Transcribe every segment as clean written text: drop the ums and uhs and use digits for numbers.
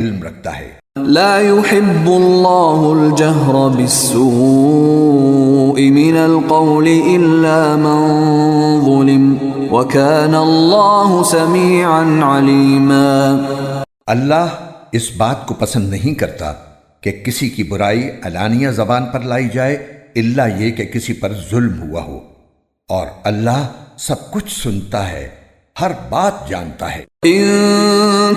علم رکھتا ہے۔ لا يحب الله الجهر بالسوء من القول إلا من ظلم وكان الله سميعا عليما۔ اللہ اس بات کو پسند نہیں کرتا کہ کسی کی برائی علانیہ زبان پر لائی جائے الا یہ کہ کسی پر ظلم ہوا ہو، اور اللہ سب کچھ سنتا ہے، ہر بات جانتا ہے۔ ان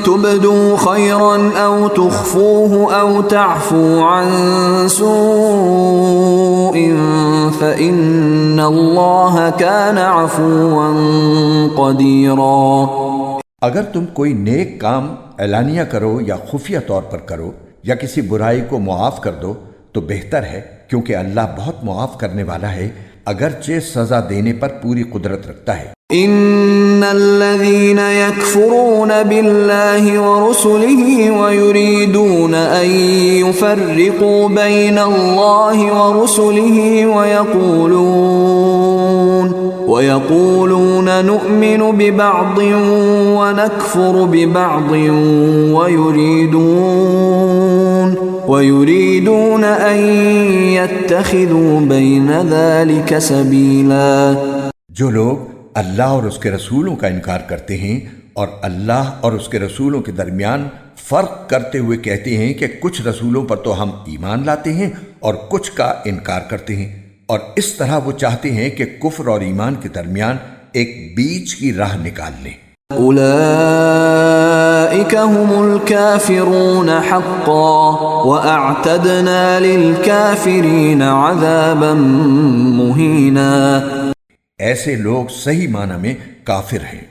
تبدوا خيرا او تخفوه او تعفوا عن سوء فإن الله كان عفوا قديرا۔ اگر تم کوئی نیک کام اعلانیہ کرو یا خفیہ طور پر کرو یا کسی برائی کو معاف کر دو تو بہتر ہے، کیونکہ اللہ بہت معاف کرنے والا ہے، اگرچہ سزا دینے پر پوری قدرت رکھتا ہے۔ ان الذين يكفرون بالله ورسله ويريدون ان يفرقوا بين الله ورسله ويقولون نؤمن ببعض ونكفر ببعض ويريدون ان يتخذوا بين ذلك سبيلا۔ جو لوگ اللہ اور اس کے رسولوں کا انکار کرتے ہیں اور اللہ اور اس کے رسولوں کے درمیان فرق کرتے ہوئے کہتے ہیں کہ کچھ رسولوں پر تو ہم ایمان لاتے ہیں اور کچھ کا انکار کرتے ہیں، اور اس طرح وہ چاہتے ہیں کہ کفر اور ایمان کے درمیان ایک بیچ کی راہ نکال لیں۔ اولئک هم الكافرون حقا واعتدنا للكافرین عذابا مہینا۔ ایسے لوگ صحیح معنی میں کافر ہیں،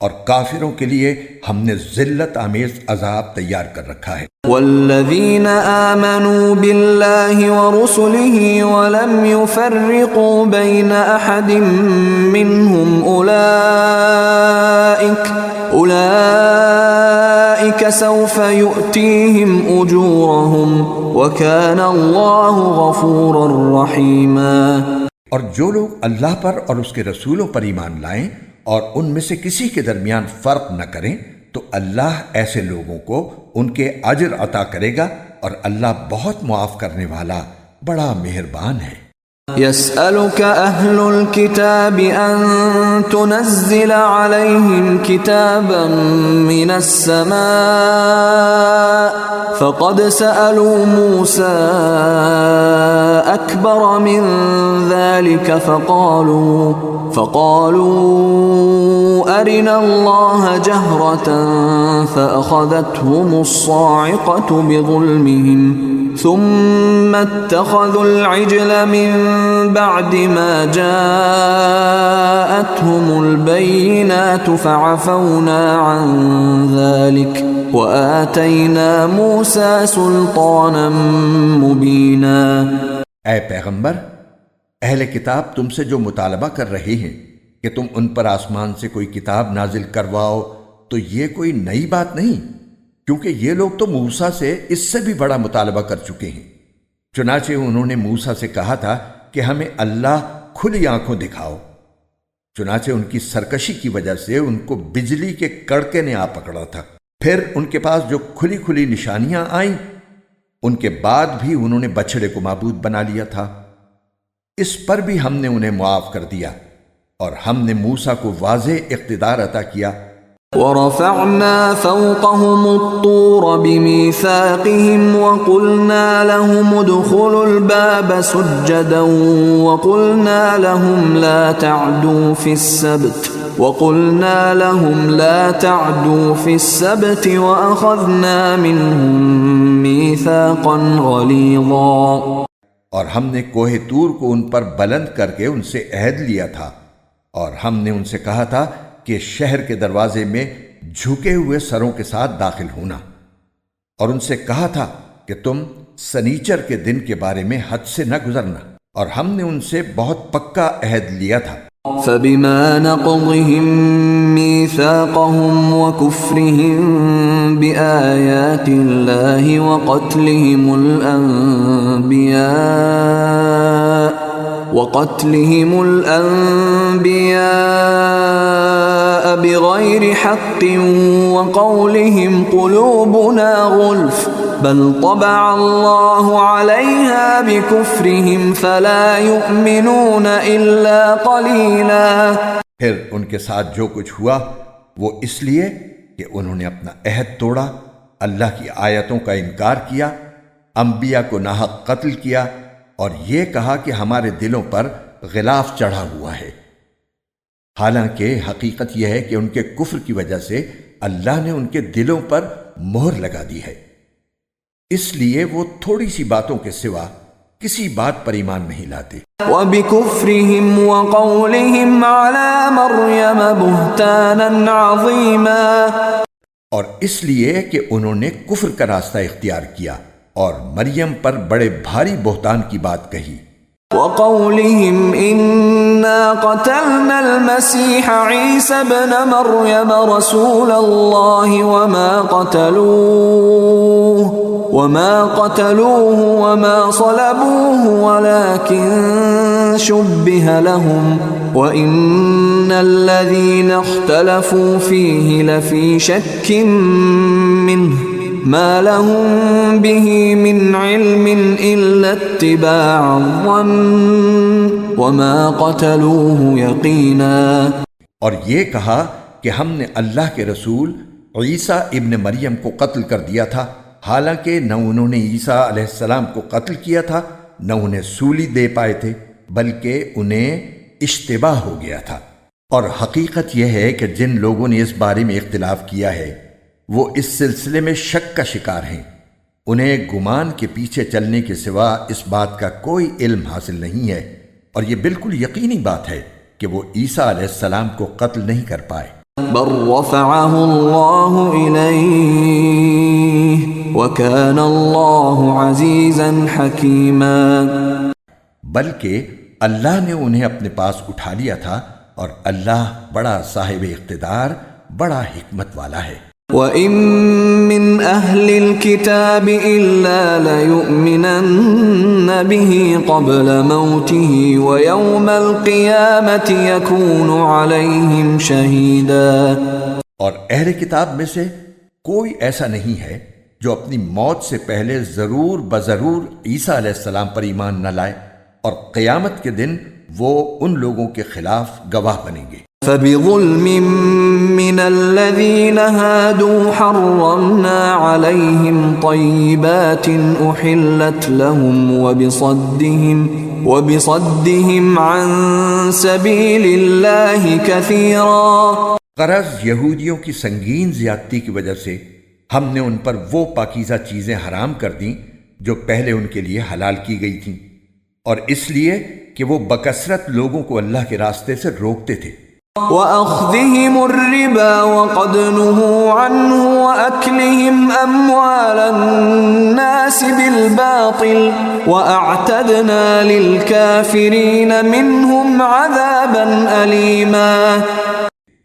اور کافروں کے لیے ہم نے ذلت آمیز عذاب تیار کر رکھا ہے۔ والذین آمنوا باللہ ورسلہ ولم يفرقوا بین احد منہم اولئک سوف یؤتیہم اجورہم وکان اللہ غفورا رحیما۔ اور جو لوگ اللہ پر اور اس کے رسولوں پر ایمان لائیں اور ان میں سے کسی کے درمیان فرق نہ کریں تو اللہ ایسے لوگوں کو ان کے اجر عطا کرے گا، اور اللہ بہت معاف کرنے والا بڑا مہربان ہے۔ يسألك أهل الكتاب أن تنزل عليهم كتابا من السماء فقد سألوا موسى أكبر من ذلك فقالوا أرنا الله جهرة فأخذتهم الصاعقة بظلمهم ثم اتخذوا العجل من بعد ما جاءتهم البينات فعفونا عن ذلك وآتينا موسى سلطانا مبينا۔ اے پیغمبر، اہل کتاب تم سے جو مطالبہ کر رہے ہیں کہ تم ان پر آسمان سے کوئی کتاب نازل کرواؤ، تو یہ کوئی نئی بات نہیں، کیونکہ یہ لوگ تو موسیٰ سے اس سے بھی بڑا مطالبہ کر چکے ہیں۔ چنانچہ انہوں نے موسیٰ سے کہا تھا کہ ہمیں اللہ کھلی آنکھوں دکھاؤ، چنانچہ ان کی سرکشی کی وجہ سے ان کو بجلی کے کڑکے نے آ پکڑا تھا۔ پھر ان کے پاس جو کھلی کھلی نشانیاں آئیں، ان کے بعد بھی انہوں نے بچھڑے کو معبود بنا لیا تھا۔ اس پر بھی ہم نے انہیں معاف کر دیا، اور ہم نے موسیٰ کو واضح اقتدار عطا کیا۔ ورفعنا فوقهم الطور بميثاقهم وقلنا لهم ادخلوا الباب سجدا وقلنا لهم لا تعدوا في السبت وأخذنا منهم ميثاقا غليظا۔ اور ہم نے کوہ طور کو ان پر بلند کر کے ان سے عہد لیا تھا، اور ہم نے ان سے کہا تھا کہ شہر کے دروازے میں جھکے ہوئے سروں کے ساتھ داخل ہونا، اور ان سے کہا تھا کہ تم سنیچر کے دن کے بارے میں حد سے نہ گزرنا، اور ہم نے ان سے بہت پکا عہد لیا تھا۔ فَبِمَا نَقْضِهِم مِّيثَاقَهُمْ وَكُفْرِهِم بِآيَاتِ اللَّهِ وَقَتْلِهِمُ الْأَنبِيَاءَ وقتلهم الأنبياء بغير حق وقولهم قلوبنا غلف بل طبع الله عليها بكفرهم فلا يؤمنون إلا قليلا۔ پھر ان کے ساتھ جو کچھ ہوا وہ اس لیے کہ انہوں نے اپنا عہد توڑا، اللہ کی آیتوں کا انکار کیا، انبیاء کو ناحق قتل کیا، اور یہ کہا کہ ہمارے دلوں پر غلاف چڑھا ہوا ہے۔ حالانکہ حقیقت یہ ہے کہ ان کے کفر کی وجہ سے اللہ نے ان کے دلوں پر مہر لگا دی ہے، اس لیے وہ تھوڑی سی باتوں کے سوا کسی بات پر ایمان نہیں لاتے۔ وَبِكُفْرِهِمْ وَقَوْلِهِمْ عَلَى مَرْيَمَ بُهْتَانًا عَظِيمًا، اور اس لیے کہ انہوں نے کفر کا راستہ اختیار کیا اور مریم پر بڑے بھاری بہتان کی بات کہی۔ وَقَوْلِهِمْ إِنَّا قَتَلْنَا الْمَسِيحَ عِيسَى ابْنَ مَرْيَمَ رَسُولَ اللَّهِ وَمَا قَتَلُوهُ وَمَا صَلَبُوهُ وَلَكِنْ شُبِّهَ لَهُمْ وَإِنَّ الَّذِينَ اخْتَلَفُوا فِيهِ لَفِي شَكٍّ مِّنْهُ ما لهم به من علم إلا اتباع الظن وما قتلوه يقينا۔ اور یہ کہا کہ ہم نے اللہ کے رسول عیسیٰ ابن مریم کو قتل کر دیا تھا، حالانکہ نہ انہوں نے عیسیٰ علیہ السلام کو قتل کیا تھا نہ انہیں سولی دے پائے تھے، بلکہ انہیں اشتباہ ہو گیا تھا۔ اور حقیقت یہ ہے کہ جن لوگوں نے اس بارے میں اختلاف کیا ہے وہ اس سلسلے میں شک کا شکار ہیں، انہیں گمان کے پیچھے چلنے کے سوا اس بات کا کوئی علم حاصل نہیں ہے، اور یہ بالکل یقینی بات ہے کہ وہ عیسیٰ علیہ السلام کو قتل نہیں کر پائے۔ بل رفعه الله إليه وكان الله عزيزا حكيما، بلکہ اللہ نے انہیں اپنے پاس اٹھا لیا تھا اور اللہ بڑا صاحب اقتدار، بڑا حکمت والا ہے۔ وَإِن مِّنْ أَهْلِ الْكِتَابِ إِلَّا لَيُؤْمِنَنَّ بِهِ قَبْلَ مَوْتِهِ وَيَوْمَ الْقِيَامَةِ يَكُونُ عَلَيْهِمْ شَهِيدًا۔ اور اہل کتاب میں سے کوئی ایسا نہیں ہے جو اپنی موت سے پہلے ضرور بضرور عیسیٰ علیہ السلام پر ایمان نہ لائے، اور قیامت کے دن وہ ان لوگوں کے خلاف گواہ بنیں گے۔ فَبِظُلْمٍ مِّنَ الَّذِينَ هَادُوا حَرَّمْنَا عَلَيْهِمْ طَيِّبَاتٍ أُحِلَّتْ لَهُمْ وَبِصَدِّهِمْ عَن سَبِيلِ اللَّهِ كَثِيرًا۔ غرض یہودیوں کی سنگین زیادتی کی وجہ سے ہم نے ان پر وہ پاکیزہ چیزیں حرام کر دیں جو پہلے ان کے لیے حلال کی گئی تھیں، اور اس لیے کہ وہ بکثرت لوگوں کو اللہ کے راستے سے روکتے تھے۔ وَأَخْذِهِمُ الرِّبَا وَقَدْ نُهُوا عَنْهُ وَأَكْلِهِمْ أَمْوَالَ النَّاسِ بِالْبَاطِلِ وَأَعْتَدْنَا لِلْكَافِرِينَ مِنْهُمْ عَذَابًا أَلِيمًا۔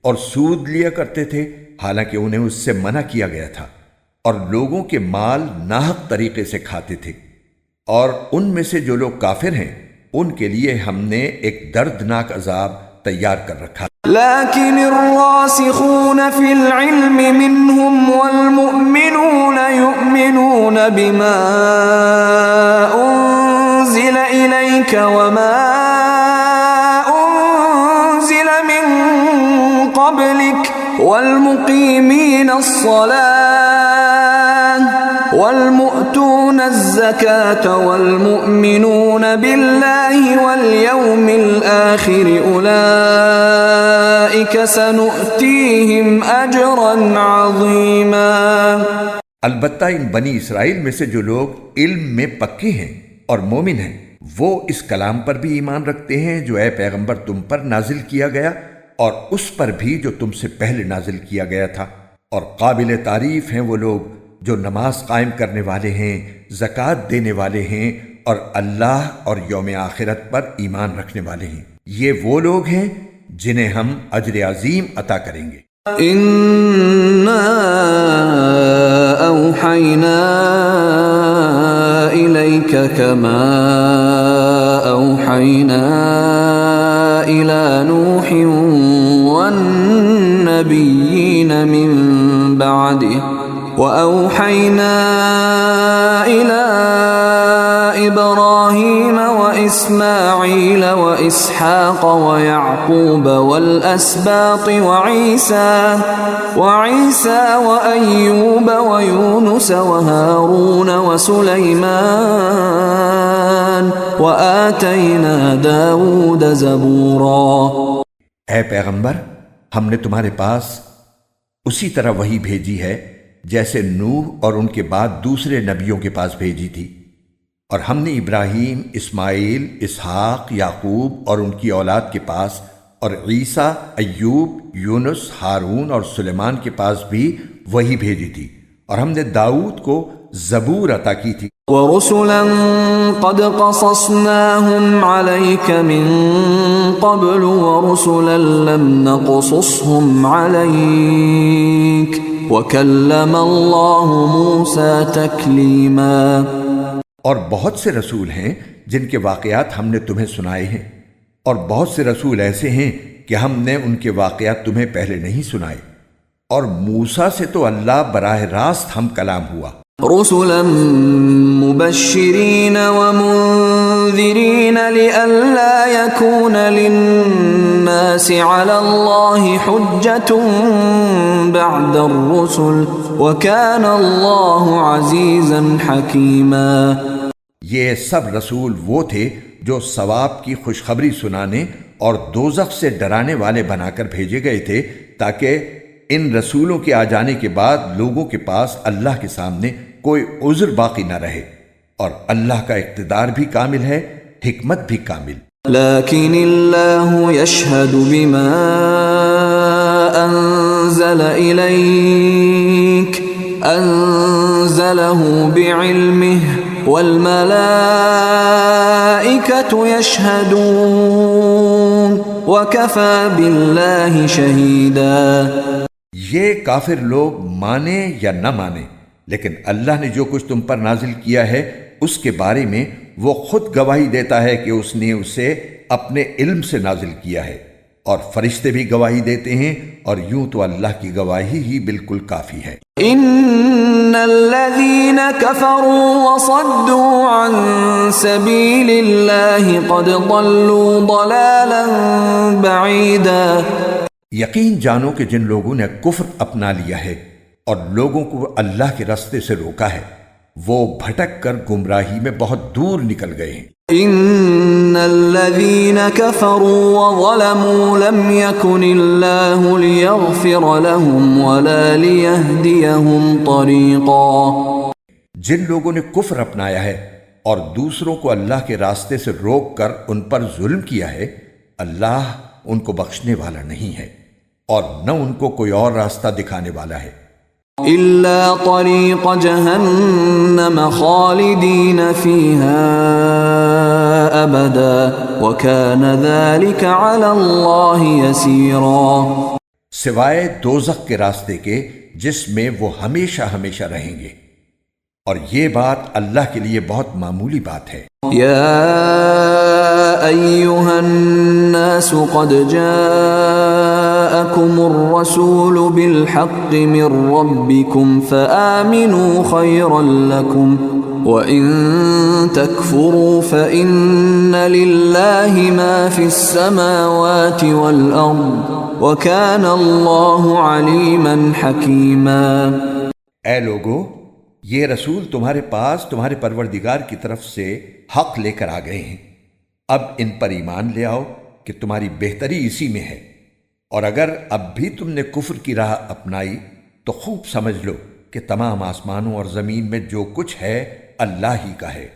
اور سود لیا کرتے تھے حالانکہ انہیں اس سے منع کیا گیا تھا، اور لوگوں کے مال ناحق طریقے سے کھاتے تھے، اور ان میں سے جو لوگ کافر ہیں ان کے لیے ہم نے ایک دردناک عذاب تیار کر رکھا۔ لكن الراسخون في العلم منهم والمؤمنون يؤمنون بما أنزل إليك وما أنزل من قبلك والمقيمين الصلاة والمؤتون الزكاة والمؤمنون بالله واليوم الآخر أولئك سنؤتيهم أجرا عظيما۔ البتہ ان بنی اسرائیل میں سے جو لوگ علم میں پکے ہیں اور مومن ہیں وہ اس کلام پر بھی ایمان رکھتے ہیں جو اے پیغمبر تم پر نازل کیا گیا، اور اس پر بھی جو تم سے پہلے نازل کیا گیا تھا، اور قابل تعریف ہیں وہ لوگ جو نماز قائم کرنے والے ہیں، زکوٰۃ دینے والے ہیں، اور اللہ اور یوم آخرت پر ایمان رکھنے والے ہیں، یہ وہ لوگ ہیں جنہیں ہم اجر عظیم عطا کریں گے۔ إِنَّا أَوْحَيْنَا إِلَيْكَ كَمَا أَوْحَيْنَا أوحينا إلى نوح والنبيين من بعده وأوحينا إلى إبراهيم وإسماعيل وإسحاق ويعقوب والأسباط وعيسى وأيوب ويونس وهارون وسليمان وآتينا داود زبورا. اے پیغمبر، ہم نے تمہارے پاس اسی طرح وحی بھیجی ہے جیسے نوح اور ان کے بعد دوسرے نبیوں کے پاس بھیجی تھی، اور ہم نے ابراہیم، اسماعیل، اسحاق، یعقوب اور ان کی اولاد کے پاس، اور عیسیٰ، ایوب، یونس، ہارون اور سلیمان کے پاس بھی وہی بھیجی تھی، اور ہم نے داؤد کو زبور عطا کی تھی. ورسلا قد قصصناهم عليك من قبل ورسلا لم نقصصهم عليك وكلم الله موسى تكليما. اور بہت سے رسول ہیں جن کے واقعات ہم نے تمہیں سنائے ہیں، اور بہت سے رسول ایسے ہیں کہ ہم نے ان کے واقعات تمہیں پہلے نہیں سنائے، اور موسیٰ سے تو اللہ براہ راست ہم کلام ہوا. رسلا مبشرين ومنذرين لئلا يكون للناس على الله حجة بعد الرسل وكان الله عزيزا حكيما. یہ سب رسول وہ تھے جو ثواب کی خوشخبری سنانے اور دوزخ سے ڈرانے والے بنا کر بھیجے گئے تھے تاکہ ان رسولوں کے آ جانے کے بعد لوگوں کے پاس اللہ کے سامنے کوئی عذر باقی نہ رہے، اور اللہ کا اقتدار بھی کامل ہے، حکمت بھی کامل. لیکن اللہ یشہد بما انزل الیک انزلہ بعلمہ والملائکۃ یشہدون وکفی باللہ شہیدا. یہ کافر لوگ مانے یا نہ مانے، لیکن اللہ نے جو کچھ تم پر نازل کیا ہے اس کے بارے میں وہ خود گواہی دیتا ہے کہ اس نے اسے اپنے علم سے نازل کیا ہے، اور فرشتے بھی گواہی دیتے ہیں، اور یوں تو اللہ کی گواہی ہی بالکل کافی ہے. ان الذين كفروا وصدوا عن سبيل الله قد ضلوا ضلالا بعيدا. یقین جانو کہ جن لوگوں نے کفر اپنا لیا ہے اور لوگوں کو اللہ کے راستے سے روکا ہے، وہ بھٹک کر گمراہی میں بہت دور نکل گئے ہیں. ان الذين كفروا وظلموا لم يكن الله ليغفر لهم ولا ليهديهم طريقا. جن لوگوں نے کفر اپنایا ہے اور دوسروں کو اللہ کے راستے سے روک کر ان پر ظلم کیا ہے، اللہ ان کو بخشنے والا نہیں ہے اور نہ ان کو کوئی اور راستہ دکھانے والا ہے. إلا طريق جهنم خالدين فيها أبدا وكان ذلك على الله يسيرا. سوائے دوزخ کے راستے کے جس میں وہ ہمیشہ ہمیشہ رہیں گے، اور یہ بات اللہ کے لیے بہت معمولی بات ہے. يا أيها الناس قد جاءكم الرسول بالحق من ربكم فآمنوا خيرا لكم وإن تكفروا فإن لله ما في السماوات والأرض وكان الله عليما حكيما. اے لوگو، یہ رسول تمہارے پاس تمہارے پروردگار کی طرف سے حق لے کر آ گئے ہیں. اب ان پر ایمان لے آؤ کہ تمہاری بہتری اسی میں ہے، اور اگر اب بھی تم نے کفر کی راہ اپنائی تو خوب سمجھ لو کہ تمام آسمانوں اور زمین میں جو کچھ ہے اللہ ہی کا ہے،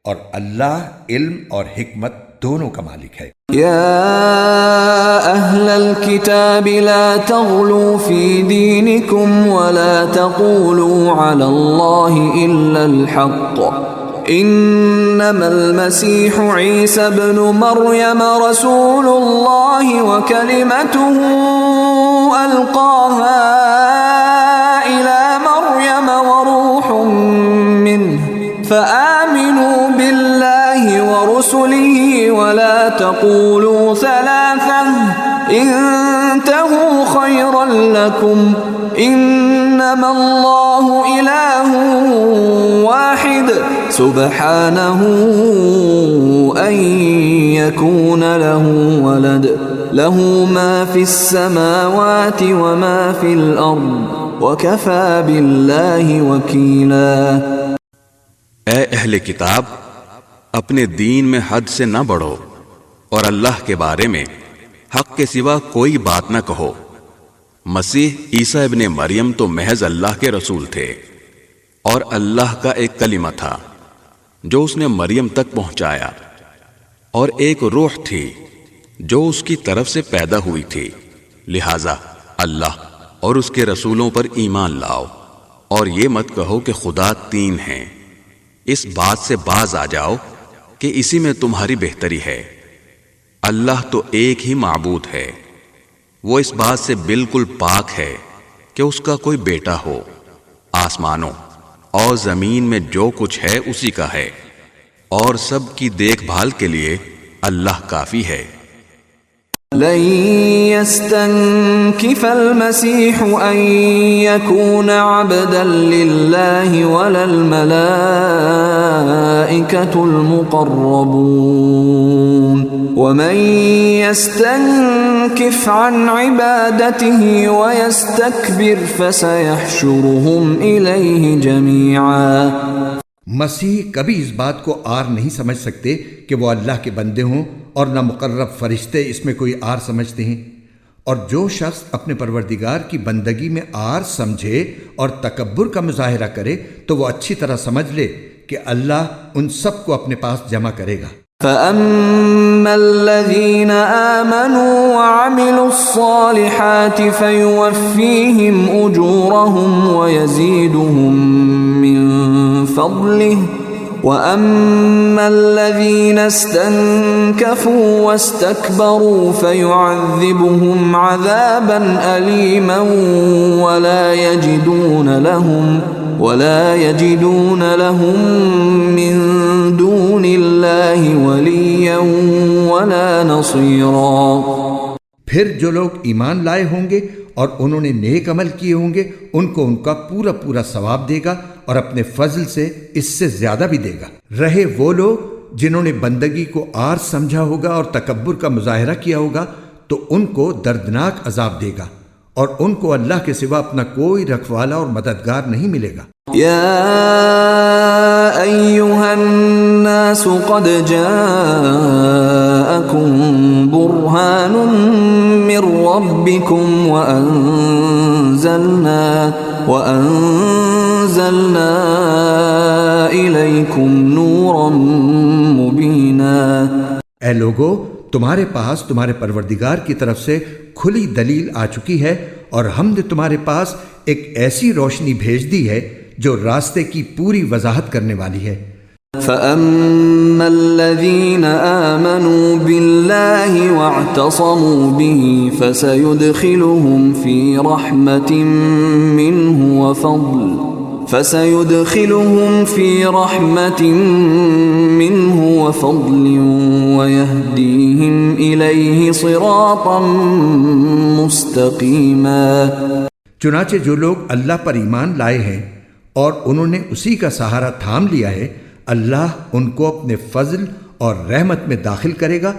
اور اللہ علم اور حکمت دونوں کا مالک ہے. يا أهل الكتاب لا تغلوا في دينكم ولا تقولوا على الله إلا الحق إنما المسيح عيسى ابن مريم رسول الله وكلمته ألقاها إلى مريم وروح منه فآمنوا بالله ورسله ولا ولا تقولوا ثلاثة انتهوا خيرا لكم إنما الله إله واحد سبحانه أن يكون له ولد له ما في السماوات وما في الأرض وكفى بالله وكيلا۔ اے اہل کتاب، اپنے دین میں حد سے نہ بڑھو اور اللہ کے بارے میں حق کے سوا کوئی بات نہ کہو۔ مسیح عیسیٰ ابن مریم تو محض اللہ کے رسول تھے اور اللہ کا ایک کلمہ تھا جو اس نے مریم تک پہنچایا، اور ایک روح تھی جو اس کی طرف سے پیدا ہوئی تھی، لہذا اللہ اور اس کے رسولوں پر ایمان لاؤ، اور یہ مت کہو کہ خدا تین ہیں۔ اس بات سے باز آ جاؤ کہ اسی میں تمہاری بہتری ہے۔ اللہ تو ایک ہی معبود ہے، وہ اس بات سے بالکل پاک ہے کہ اس کا کوئی بیٹا ہو۔ آسمانوں اور زمین میں جو کچھ ہے اسی کا ہے، اور سب کی دیکھ بھال کے لیے اللہ کافی ہے۔ لن يستنكف المسيح أن يكون عبدا لله ولا الملائكة المقربون ومن يستنكف عن عبادته ويستكبر فسيحشرهم إليه جميعا۔ مسیح کبھی اس بات کو آر نہیں سمجھ سکتے کہ وہ اللہ کے بندے ہوں، اور نہ مقرب فرشتے اس میں کوئی آر سمجھتے ہیں۔ اور جو شخص اپنے پروردگار کی بندگی میں آر سمجھے اور تکبر کا مظاہرہ کرے تو وہ اچھی طرح سمجھ لے کہ اللہ ان سب کو اپنے پاس جمع کرے گا۔ فَأَمَّا الَّذِينَ آمَنُوا وَعَمِلُوا الصَّالِحَاتِ فَيُوَفِّيهِمْ أُجُورَهُمْ وَيَزِيدُهُمْ مِنْ فَضْلِهِ وَأَمَّا الَّذِينَ اسْتَنكَفُوا وَاسْتَكْبَرُوا فَيُعَذِّبُهُمْ عَذَابًا أَلِيمًا وَلَا يَجِدُونَ لَهُم مِّن دُونِ اللَّهِ وَلِيًّا وَلَا نَصِيرًا۔ پھر جو لوگ ایمان لائے ہوں گے اور انہوں نے نیک عمل کیے ہوں گے، ان کو ان کا پورا پورا ثواب دے گا اور اپنے فضل سے اس سے زیادہ بھی دے گا۔ رہے وہ لوگ جنہوں نے بندگی کو آر سمجھا ہوگا اور تکبر کا مظاہرہ کیا ہوگا تو ان کو دردناک عذاب دے گا، اور ان کو اللہ کے سوا اپنا کوئی رکھوالا اور مددگار نہیں ملے گا۔ يا أيها الناس قد جاءكم برهان من ربكم وأنزلنا إليكم نورا مبينا۔ اے لوگو، تمہارے پاس تمہارے پروردگار کی طرف سے کھلی دلیل آ چکی ہے، اور ہم نے تمہارے پاس ایک ایسی روشنی بھیج دی ہے جو راستے کی پوری وضاحت کرنے والی ہے۔ فَأَمَّا الَّذِينَ آمَنُوا بِاللَّهِ وَاعْتَصَمُوا بِهِ فَسَيُدْخِلُهُمْ فِي رَحْمَةٍ مِّنْهُ وَفَضْلٍ وَيَهْدِيهِمْ إِلَيْهِ صِرَاطًا مُسْتَقِيمًا۔ چنانچہ جو لوگ اللہ پر ایمان لائے ہیں اور انہوں نے اسی کا سہارا تھام لیا ہے، اللہ ان کو اپنے فضل اور رحمت میں داخل کرے گا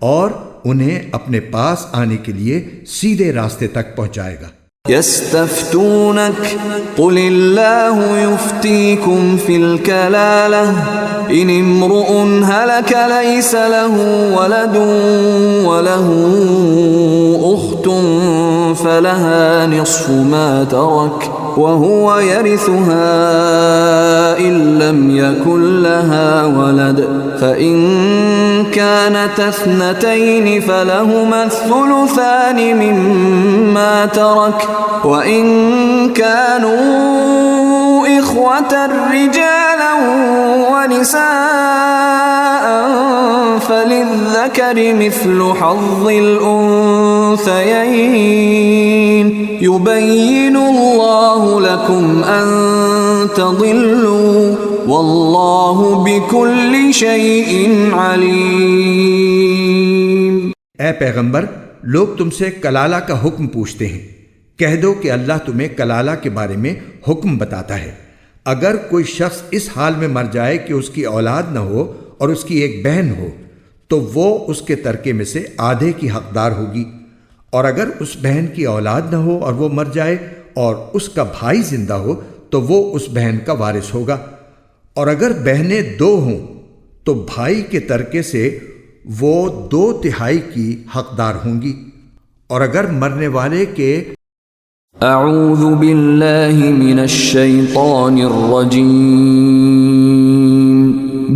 اور انہیں اپنے پاس آنے کے لیے سیدھے راستے تک پہنچائے گا۔ يستفتونك قل الله يفتيكم في الكلالة إن امرؤ هلك ليس له ولد وله أخت فلها نصف ما ترك وهو يرثها إن لم يكن لها ولد فإن كانت اثنتين فلهما الثلثان مما ترك وإن كانوا إخوة رجالا ونساء فللذكر مثل حظ الأنثيين يبين الله لكم أن تضلوا واللہ بکل شیء علیم۔ اے پیغمبر، لوگ تم سے کلالہ کا حکم پوچھتے ہیں، کہہ دو کہ اللہ تمہیں کلالہ کے بارے میں حکم بتاتا ہے۔ اگر کوئی شخص اس حال میں مر جائے کہ اس کی اولاد نہ ہو اور اس کی ایک بہن ہو تو وہ اس کے ترکے میں سے آدھے کی حقدار ہوگی، اور اگر اس بہن کی اولاد نہ ہو اور وہ مر جائے اور اس کا بھائی زندہ ہو تو وہ اس بہن کا وارث ہوگا، اور اگر بہنیں دو ہوں تو بھائی کے ترکے سے وہ 2/3 کی حقدار ہوں گی، اور اگر مرنے والے کے اعوذ باللہ من الشیطان الرجیم،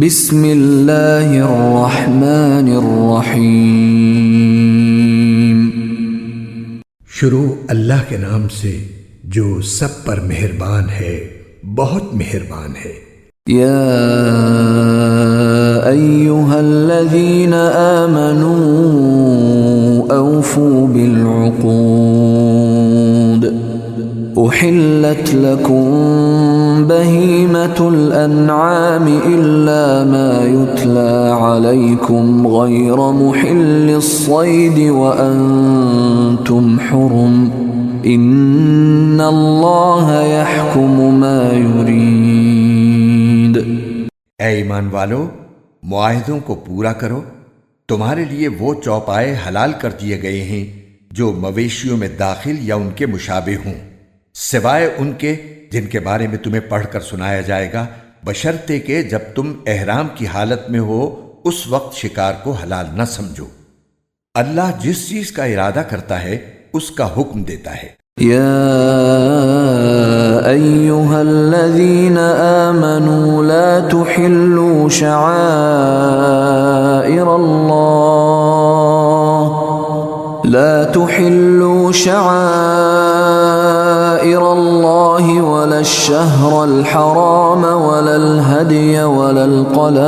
بسم اللہ الرحمن الرحیم۔ شروع اللہ کے نام سے جو سب پر مہربان ہے، بہت مہربان ہے۔ یا ایہا الذین آمنوا اوفوا بالعقود، احلت لکم بہیمۃ الانعام الا ما یتلی علیکم غیر محل الصید وانتم حرم، ان اللہ یحکم ما یرید۔ اے ایمان والو، معاہدوں کو پورا کرو۔ تمہارے لیے وہ چوپائے حلال کر دیے گئے ہیں جو مویشیوں میں داخل یا ان کے مشابہ ہوں، سوائے ان کے جن کے بارے میں تمہیں پڑھ کر سنایا جائے گا، بشرطے کہ جب تم احرام کی حالت میں ہو اس وقت شکار کو حلال نہ سمجھو۔ اللہ جس چیز کا ارادہ کرتا ہے اس کا حکم دیتا ہے۔ یا ایہا الذین آمنوا لا تحلوا شعائر اللہ ولا الشہر الحرام ولا الہدی ولا القلائد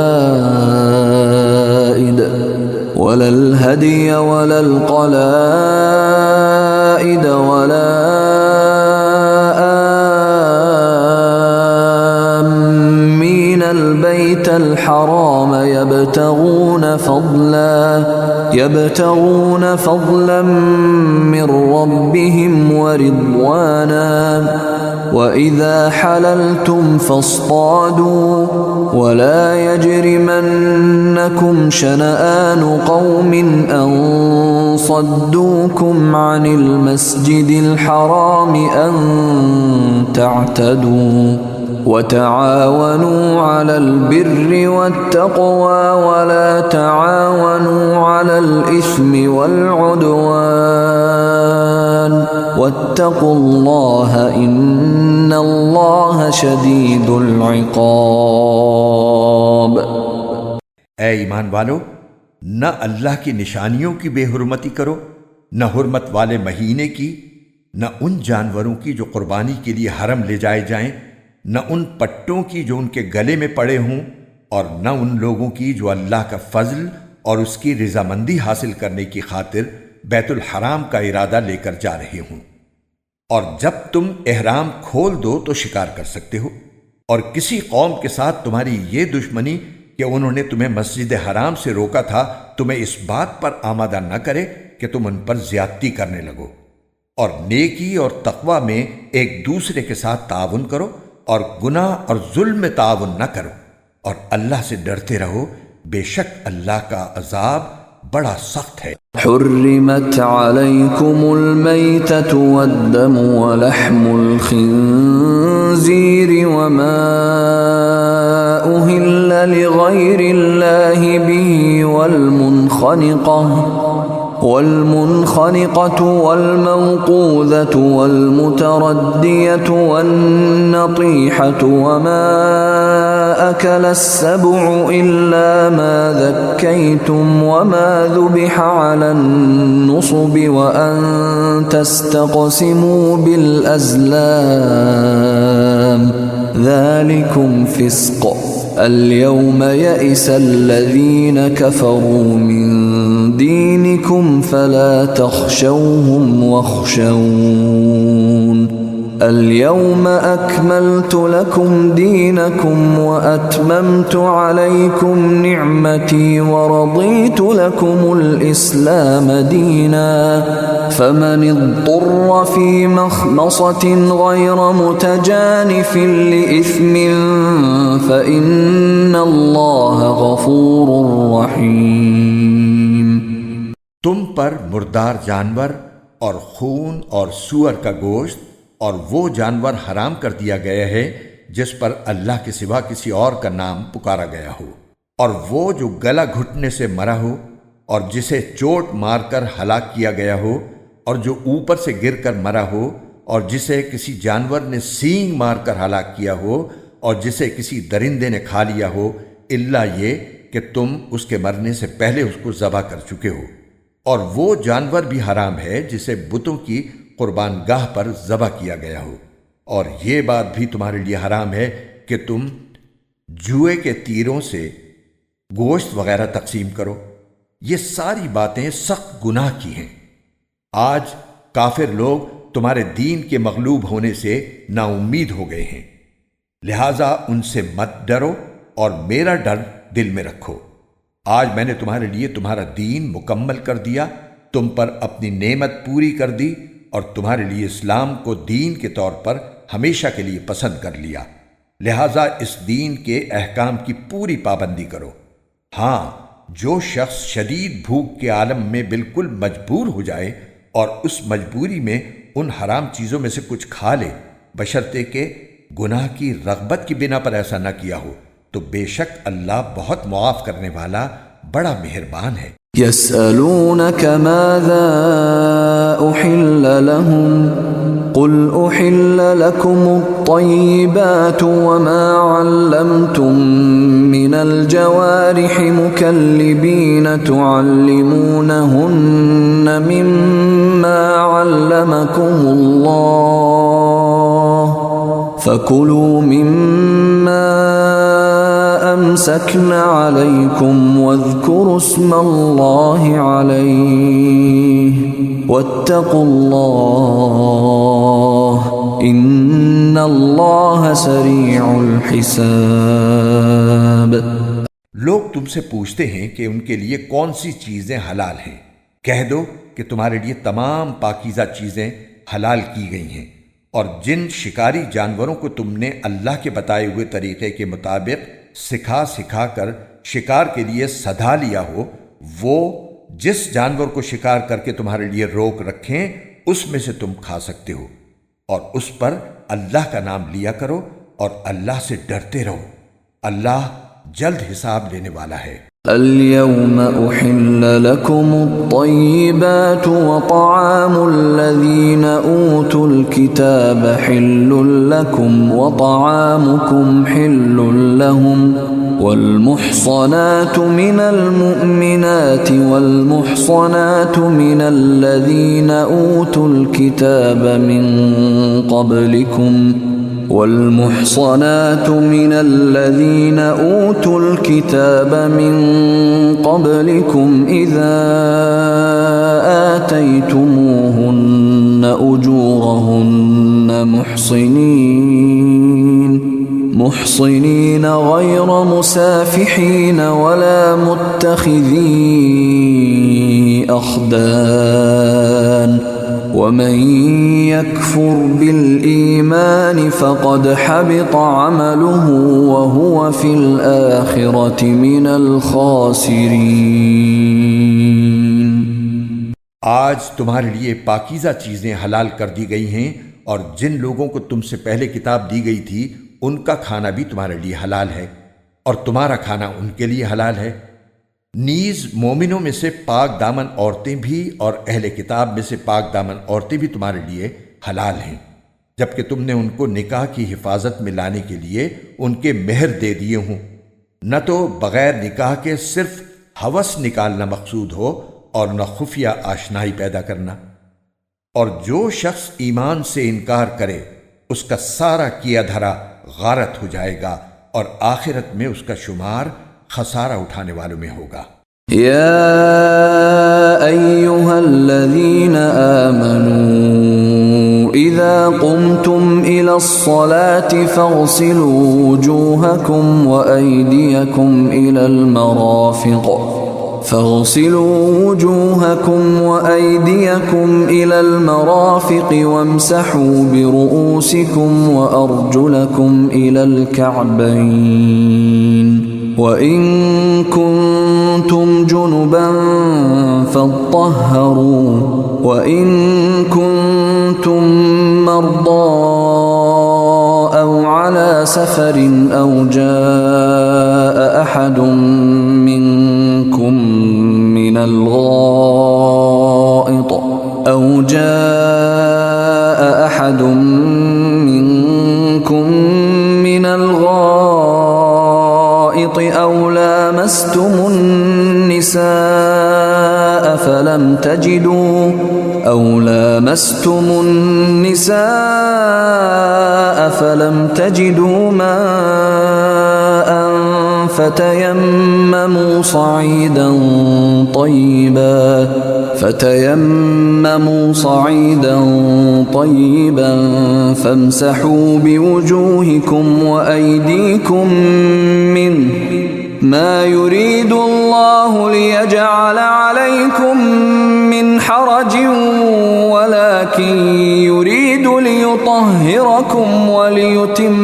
ولا آمین البیت الحرام يبتغون فضلا من ربهم ورضوانا وَإِذَا حَلَلْتُمْ فَاصْطَادُوا وَلَا يَجْرِمَنَّكُمْ شَنَآنُ قَوْمٍ أَن صَدُّوكُمْ عَنِ الْمَسْجِدِ الْحَرَامِ أَن تَعْتَدُوا وَتَعَاوَنُوا عَلَى الْبِرِّ وَالتَّقْوَى وَلَا تَعَاوَنُوا عَلَى الْإِثْمِ وَالْعُدْوَانِ وَاتَّقُوا اللَّهَ إِنَّ اللَّهَ شَدِيدُ الْعِقَابِ۔ اے ایمان والو، نہ اللہ کی نشانیوں کی بے حرمتی کرو، نہ حرمت والے مہینے کی، نہ ان جانوروں کی جو قربانی کے لیے حرم لے جائے جائیں، نہ ان پٹوں کی جو ان کے گلے میں پڑے ہوں، اور نہ ان لوگوں کی جو اللہ کا فضل اور اس کی رضامندی حاصل کرنے کی خاطر بیت الحرام کا ارادہ لے کر جا رہے ہوں۔ اور جب تم احرام کھول دو تو شکار کر سکتے ہو، اور کسی قوم کے ساتھ تمہاری یہ دشمنی کہ انہوں نے تمہیں مسجد حرام سے روکا تھا تمہیں اس بات پر آمادہ نہ کرے کہ تم ان پر زیادتی کرنے لگو، اور نیکی اور تقوی میں ایک دوسرے کے ساتھ تعاون کرو، اور گناہ اور ظلم میں تعاون نہ کرو، اور اللہ سے ڈرتے رہو، بے شک اللہ کا عذاب بڑا سخت ہے۔ حرمت علیکم المیتۃ والدم ولحم الخنزیر وما أهل لغیر اللہ به والمنخنقة والموقوذة والمتردية والنطيحة وما أكل السبع إلا ما ذكيتم وما ذبح على النصب وأن تستقسموا بالأزلام ذلكم فسق اليوم يئس الذين كفروا من دينكم فلا تخشوهم واخشون اليوم أكملت لكم دينكم وأتممت عليكم نعمتي ورضيت لكم الإسلام دينا فمن اضطر في مخمصة غير متجانف لإثم فإن الله غفور رحيم. تم پر مردار جانور اور خون اور سور کا گوشت اور وہ جانور حرام کر دیا گیا ہے جس پر اللہ کے سوا کسی اور کا نام پکارا گیا ہو، اور وہ جو گلا گھٹنے سے مرا ہو، اور جسے چوٹ مار کر ہلاک کیا گیا ہو، اور جو اوپر سے گر کر مرا ہو، اور جسے کسی جانور نے سینگ مار کر ہلاک کیا ہو، اور جسے کسی درندے نے کھا لیا ہو، الا یہ کہ تم اس کے مرنے سے پہلے اس کو ذبح کر چکے ہو. اور وہ جانور بھی حرام ہے جسے بتوں کی قربان گاہ پر ذبح کیا گیا ہو. اور یہ بات بھی تمہارے لیے حرام ہے کہ تم جوئے کے تیروں سے گوشت وغیرہ تقسیم کرو. یہ ساری باتیں سخت گناہ کی ہیں. آج کافر لوگ تمہارے دین کے مغلوب ہونے سے نا امید ہو گئے ہیں، لہٰذا ان سے مت ڈرو اور میرا ڈر دل میں رکھو. آج میں نے تمہارے لیے تمہارا دین مکمل کر دیا، تم پر اپنی نعمت پوری کر دی، اور تمہارے لیے اسلام کو دین کے طور پر ہمیشہ کے لیے پسند کر لیا. لہٰذا اس دین کے احکام کی پوری پابندی کرو. ہاں، جو شخص شدید بھوک کے عالم میں بالکل مجبور ہو جائے اور اس مجبوری میں ان حرام چیزوں میں سے کچھ کھا لے، بشرطے کہ گناہ کی رغبت کی بنا پر ایسا نہ کیا ہو، تو بے شک اللہ بہت معاف کرنے والا بڑا مہربان ہے. يسألونك ماذا أحل لهم قل أحل لكم الطيبات وما علمتم من الجوارح مكلبين تعلمونهن مما علمكم الله فكلوا مما أمسكن عليكم واذكروا اسم الله عليه واتقوا الله إن الله سريع الحساب. لوگ تم سے پوچھتے ہیں کہ ان کے لیے کون سی چیزیں حلال ہیں. کہہ دو کہ تمہارے لیے تمام پاکیزہ چیزیں حلال کی گئی ہیں، اور جن شکاری جانوروں کو تم نے اللہ کے بتائے ہوئے طریقے کے مطابق سکھا کر شکار کے لیے سدھا لیا ہو، وہ جس جانور کو شکار کر کے تمہارے لیے روک رکھیں اس میں سے تم کھا سکتے ہو، اور اس پر اللہ کا نام لیا کرو اور اللہ سے ڈرتے رہو. اللہ جلد حساب لینے والا ہے. اليوم أحل لكم الطيبات وطعام الذين أوتوا الكتاب حل لكم وطعامكم حل لهم والمحصنات من المؤمنات والمحصنات من الذين أوتوا الكتاب من قبلكم والمحصنات من الذين أوتوا الكتاب من قبلكم إذا آتيتموهن أجورهن محصنين غير مسافحين ولا متخذي أخدان ومن يكفر بالإيمان فقد حبط عمله وهو في الآخرة من الخاسرين. آج تمہارے لیے پاکیزہ چیزیں حلال کر دی گئی ہیں، اور جن لوگوں کو تم سے پہلے کتاب دی گئی تھی ان کا کھانا بھی تمہارے لیے حلال ہے، اور تمہارا کھانا ان کے لیے حلال ہے. نیز مومنوں میں سے پاک دامن عورتیں بھی اور اہل کتاب میں سے پاک دامن عورتیں بھی تمہارے لیے حلال ہیں، جبکہ تم نے ان کو نکاح کی حفاظت میں لانے کے لیے ان کے مہر دے دیے ہوں، نہ تو بغیر نکاح کے صرف ہوس نکالنا مقصود ہو اور نہ خفیہ آشنائی پیدا کرنا. اور جو شخص ایمان سے انکار کرے اس کا سارا کیا دھرا غارت ہو جائے گا، اور آخرت میں اس کا شمار خسارہ اٹھانے والوں میں ہوگا. يا أيها الذين آمنوا إذا قمتم إلى الصلاة فاغسلوا وجوهكم وأيديكم إلى المرافق وامسحوا برؤوسكم وأرجلكم إلى الكعبين وإن كنتم جنبا فاطهروا وإن كنتم مرضى أو على سفر أو جاء أحد منكم من الغائط أو لامستم النساء فلم تجدوا ماء فتيمموا صعيدا طيبا فامسحوا بوجوهكم وأيديكم منه ما يريد الله ليجعل عليكم من حرج ولكن يريد ليطهركم وليتم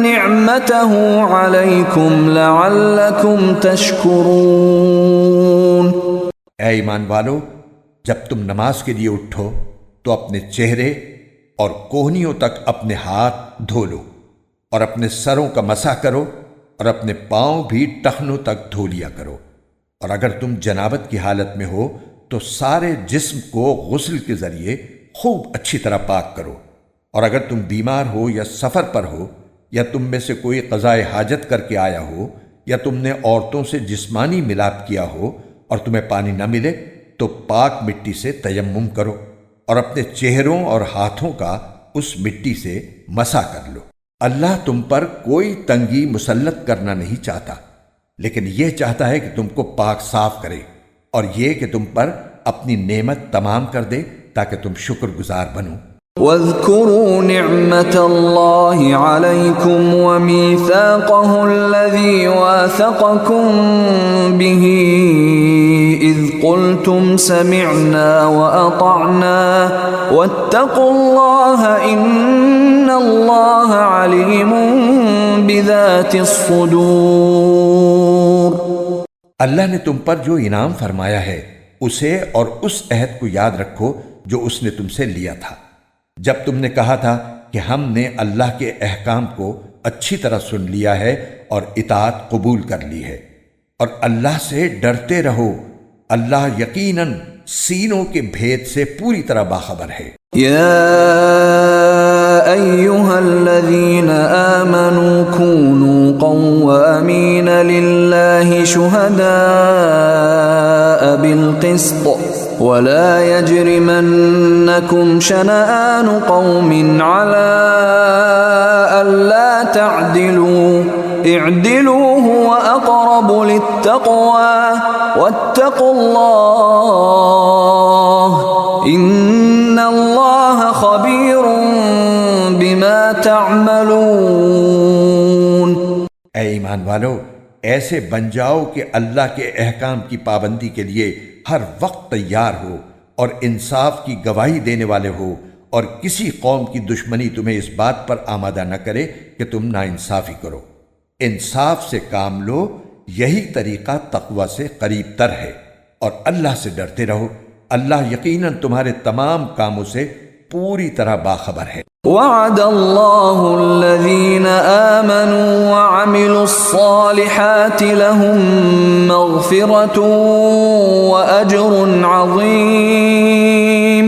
نعمته عليكم لعلكم تشكرون۔ اے ایمان والو، جب تم نماز کے لیے اٹھو تو اپنے چہرے اور کوہنیوں تک اپنے ہاتھ دھو لو اور اپنے سروں کا مسح کرو اور اپنے پاؤں بھی ٹخنوں تک دھو لیا کرو، اور اگر تم جنابت کی حالت میں ہو تو سارے جسم کو غسل کے ذریعے خوب اچھی طرح پاک کرو، اور اگر تم بیمار ہو یا سفر پر ہو یا تم میں سے کوئی قضائے حاجت کر کے آیا ہو یا تم نے عورتوں سے جسمانی ملاپ کیا ہو اور تمہیں پانی نہ ملے تو پاک مٹی سے تیمم کرو اور اپنے چہروں اور ہاتھوں کا اس مٹی سے مسح کر لو۔ اللہ تم پر کوئی تنگی مسلط کرنا نہیں چاہتا، لیکن یہ چاہتا ہے کہ تم کو پاک صاف کرے اور یہ کہ تم پر اپنی نعمت تمام کر دے تاکہ تم شکر گزار بنو۔ واذكروا نعمة الله عليكم وميثاقه الذي واثقكم به إذ قلتم سمعنا وأطعنا واتقوا الله إن الله عليم بذات الصدور۔ اللہ نے تم پر جو انعام فرمایا ہے اسے اور اس عہد کو یاد رکھو جو اس نے تم سے لیا تھا جب تم نے کہا تھا کہ ہم نے اللہ کے احکام کو اچھی طرح سن لیا ہے اور اطاعت قبول کر لی ہے، اور اللہ سے ڈرتے رہو، اللہ یقیناً سینوں کے بھید سے پوری طرح باخبر ہے۔ یا ایہا الذین آمنوا کونوا قوامین للہ شہداء بالقسط ولا يجرمنكم شنآن قوم على ألا تعدلوا اعدلوا هو أقرب للتقوى واتقوا الله إن الله خبير بما تعملون۔ اے ایمان والو، ایسے بن جاؤ کہ اللہ کے احکام کی پابندی کے لیے ہر وقت تیار ہو اور انصاف کی گواہی دینے والے ہو، اور کسی قوم کی دشمنی تمہیں اس بات پر آمادہ نہ کرے کہ تم ناانصافی کرو۔ انصاف سے کام لو، یہی طریقہ تقوی سے قریب تر ہے، اور اللہ سے ڈرتے رہو، اللہ یقیناً تمہارے تمام کاموں سے پوری طرح باخبر ہے۔ وعد اللہ الذین آمنوا وعملوا الصالحات لهم مغفرۃ واجر عظیم۔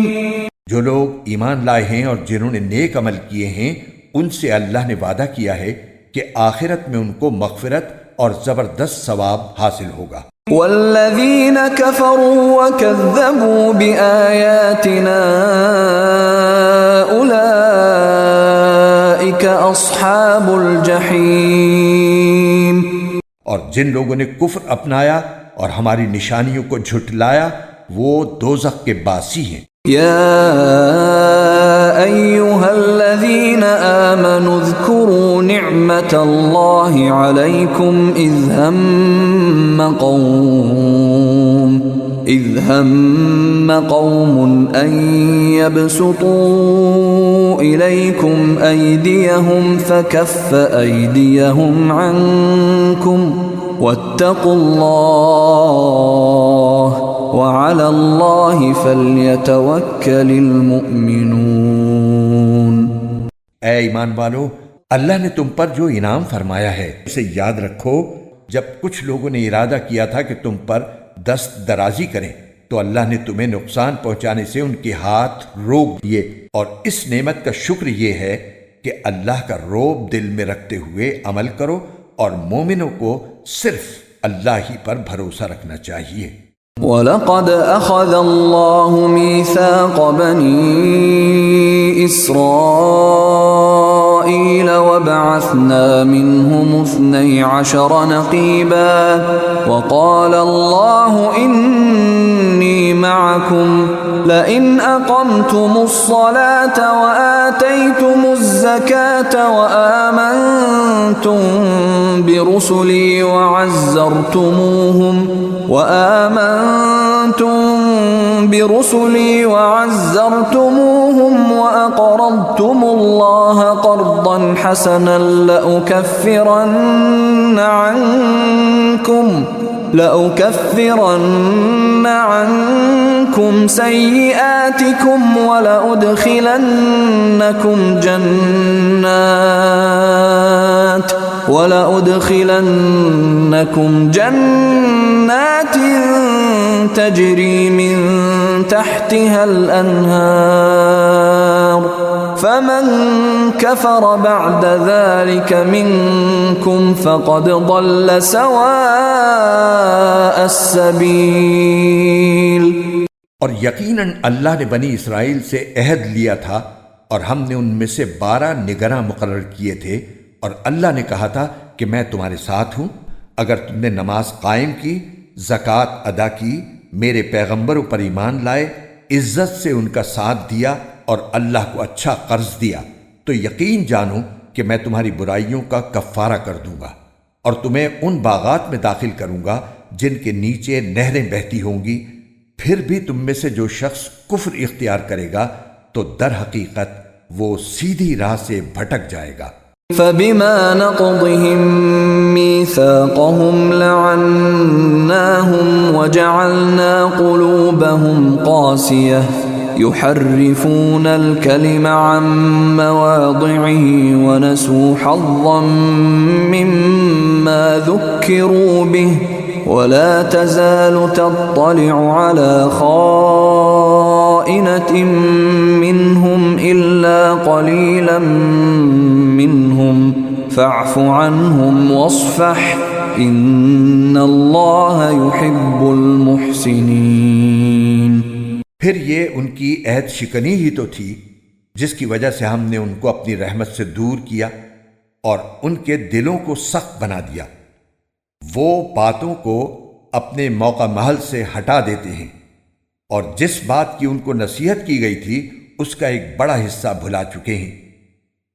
جو لوگ ایمان لائے ہیں اور جنہوں نے نیک عمل کیے ہیں ان سے اللہ نے وعدہ کیا ہے کہ آخرت میں ان کو مغفرت اور زبردست ثواب حاصل ہوگا۔ والذین کفروا وکذبوا بآیاتنا اولئک اصحاب الجحیم۔ اور جن لوگوں نے کفر اپنایا اور ہماری نشانیوں کو جھٹلایا وہ دوزخ کے باسی ہیں۔ يا أيها الذين آمنوا اذكروا نعمة الله عليكم إذ هم قوم أن يبسطوا إليكم أيديهم فكف أيديهم عنكم واتقوا الله وعلى الله فليتوكل المؤمنون۔ اے ایمان والو، اللہ نے تم پر جو انعام فرمایا ہے اسے یاد رکھو۔ جب کچھ لوگوں نے ارادہ کیا تھا کہ تم پر دست درازی کریں تو اللہ نے تمہیں نقصان پہنچانے سے ان کے ہاتھ روک دیے، اور اس نعمت کا شکر یہ ہے کہ اللہ کا رعب دل میں رکھتے ہوئے عمل کرو، اور مومنوں کو صرف اللہ ہی پر بھروسہ رکھنا چاہیے۔ وَلَقَدْ أَخَذَ اللَّهُ مِيثَاقَ بَنِي إِسْرَائِيلَ وَبَعَثْنَا مِنْهُمُ 12 نَقِيبًا وَقَالَ اللَّهُ إِنِّي مَعَكُمْ لَئِنْ أَقَمْتُمُ الصَّلَاةَ وَآتَيْتُمُ الزَّكَاةَ وَآمَنْتُمْ بِرُسُلِي وعزرتموهم وأقرضتم الله قرضا حسنا لأكفرن عنكم سيئاتكم ولأدخلنكم جنات تجري من تحتها الأنهار فمن كفر بعد ذلك منكم فقد ضل سواء السبيل۔ اور یقیناً اللہ نے بنی اسرائیل سے عہد لیا تھا، اور ہم نے ان میں سے 12 نگراں مقرر کیے تھے، اور اللہ نے کہا تھا کہ میں تمہارے ساتھ ہوں اگر تم نے نماز قائم کی، زکوٰۃ ادا کی، میرے پیغمبروں پر ایمان لائے، عزت سے ان کا ساتھ دیا اور اللہ کو اچھا قرض دیا، تو یقین جانو کہ میں تمہاری برائیوں کا کفارہ کر دوں گا، اور تمہیں ان باغات میں داخل کروں گا جن کے نیچے نہریں بہتی ہوں گی۔ پھر بھی تم میں سے جو شخص کفر اختیار کرے گا تو در حقیقت وہ سیدھی راہ سے بھٹک جائے گا۔ فبما نقضهم ميثاقهم لعناهم وجعلنا قلوبهم قاسية يحرفون الكلم عن مواضعه ونسوا حظا مما ذكروا به ولا تزال تطلع على خائنة منهم إلا قليلا منهم فاعف عنهم واصفح إن الله يحب المحسنين۔ پھر یہ ان کی عہد شکنی ہی تو تھی جس کی وجہ سے ہم نے ان کو اپنی رحمت سے دور کیا اور ان کے دلوں کو سخت بنا دیا۔ وہ باتوں کو اپنے موقع محل سے ہٹا دیتے ہیں، اور جس بات کی ان کو نصیحت کی گئی تھی اس کا ایک بڑا حصہ بھلا چکے ہیں،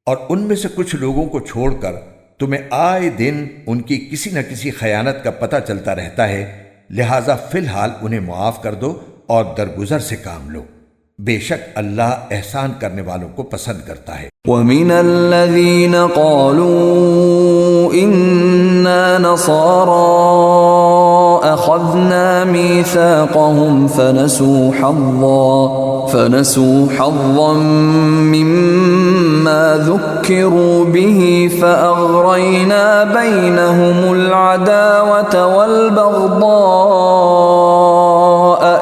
اور ان میں سے کچھ لوگوں کو چھوڑ کر تمہیں آئے دن ان کی کسی نہ کسی خیانت کا پتہ چلتا رہتا ہے، لہٰذا فی الحال انہیں معاف کر دو اور درگزر سے کام لو، بے شک اللہ احسان کرنے والوں کو پسند کرتا ہے۔ وَمِنَ الَّذِينَ قَالُوا إِنَّا نَصَارَى أَخَذْنَا مِيثَاقَهُمْ فَنَسُوا حَظًّا مِّمَّا ذُكِّرُوا بِهِ فَأَغْرَيْنَا بَيْنَهُمُ الْعَدَاوَةَ وَالْبَغْضَاءَ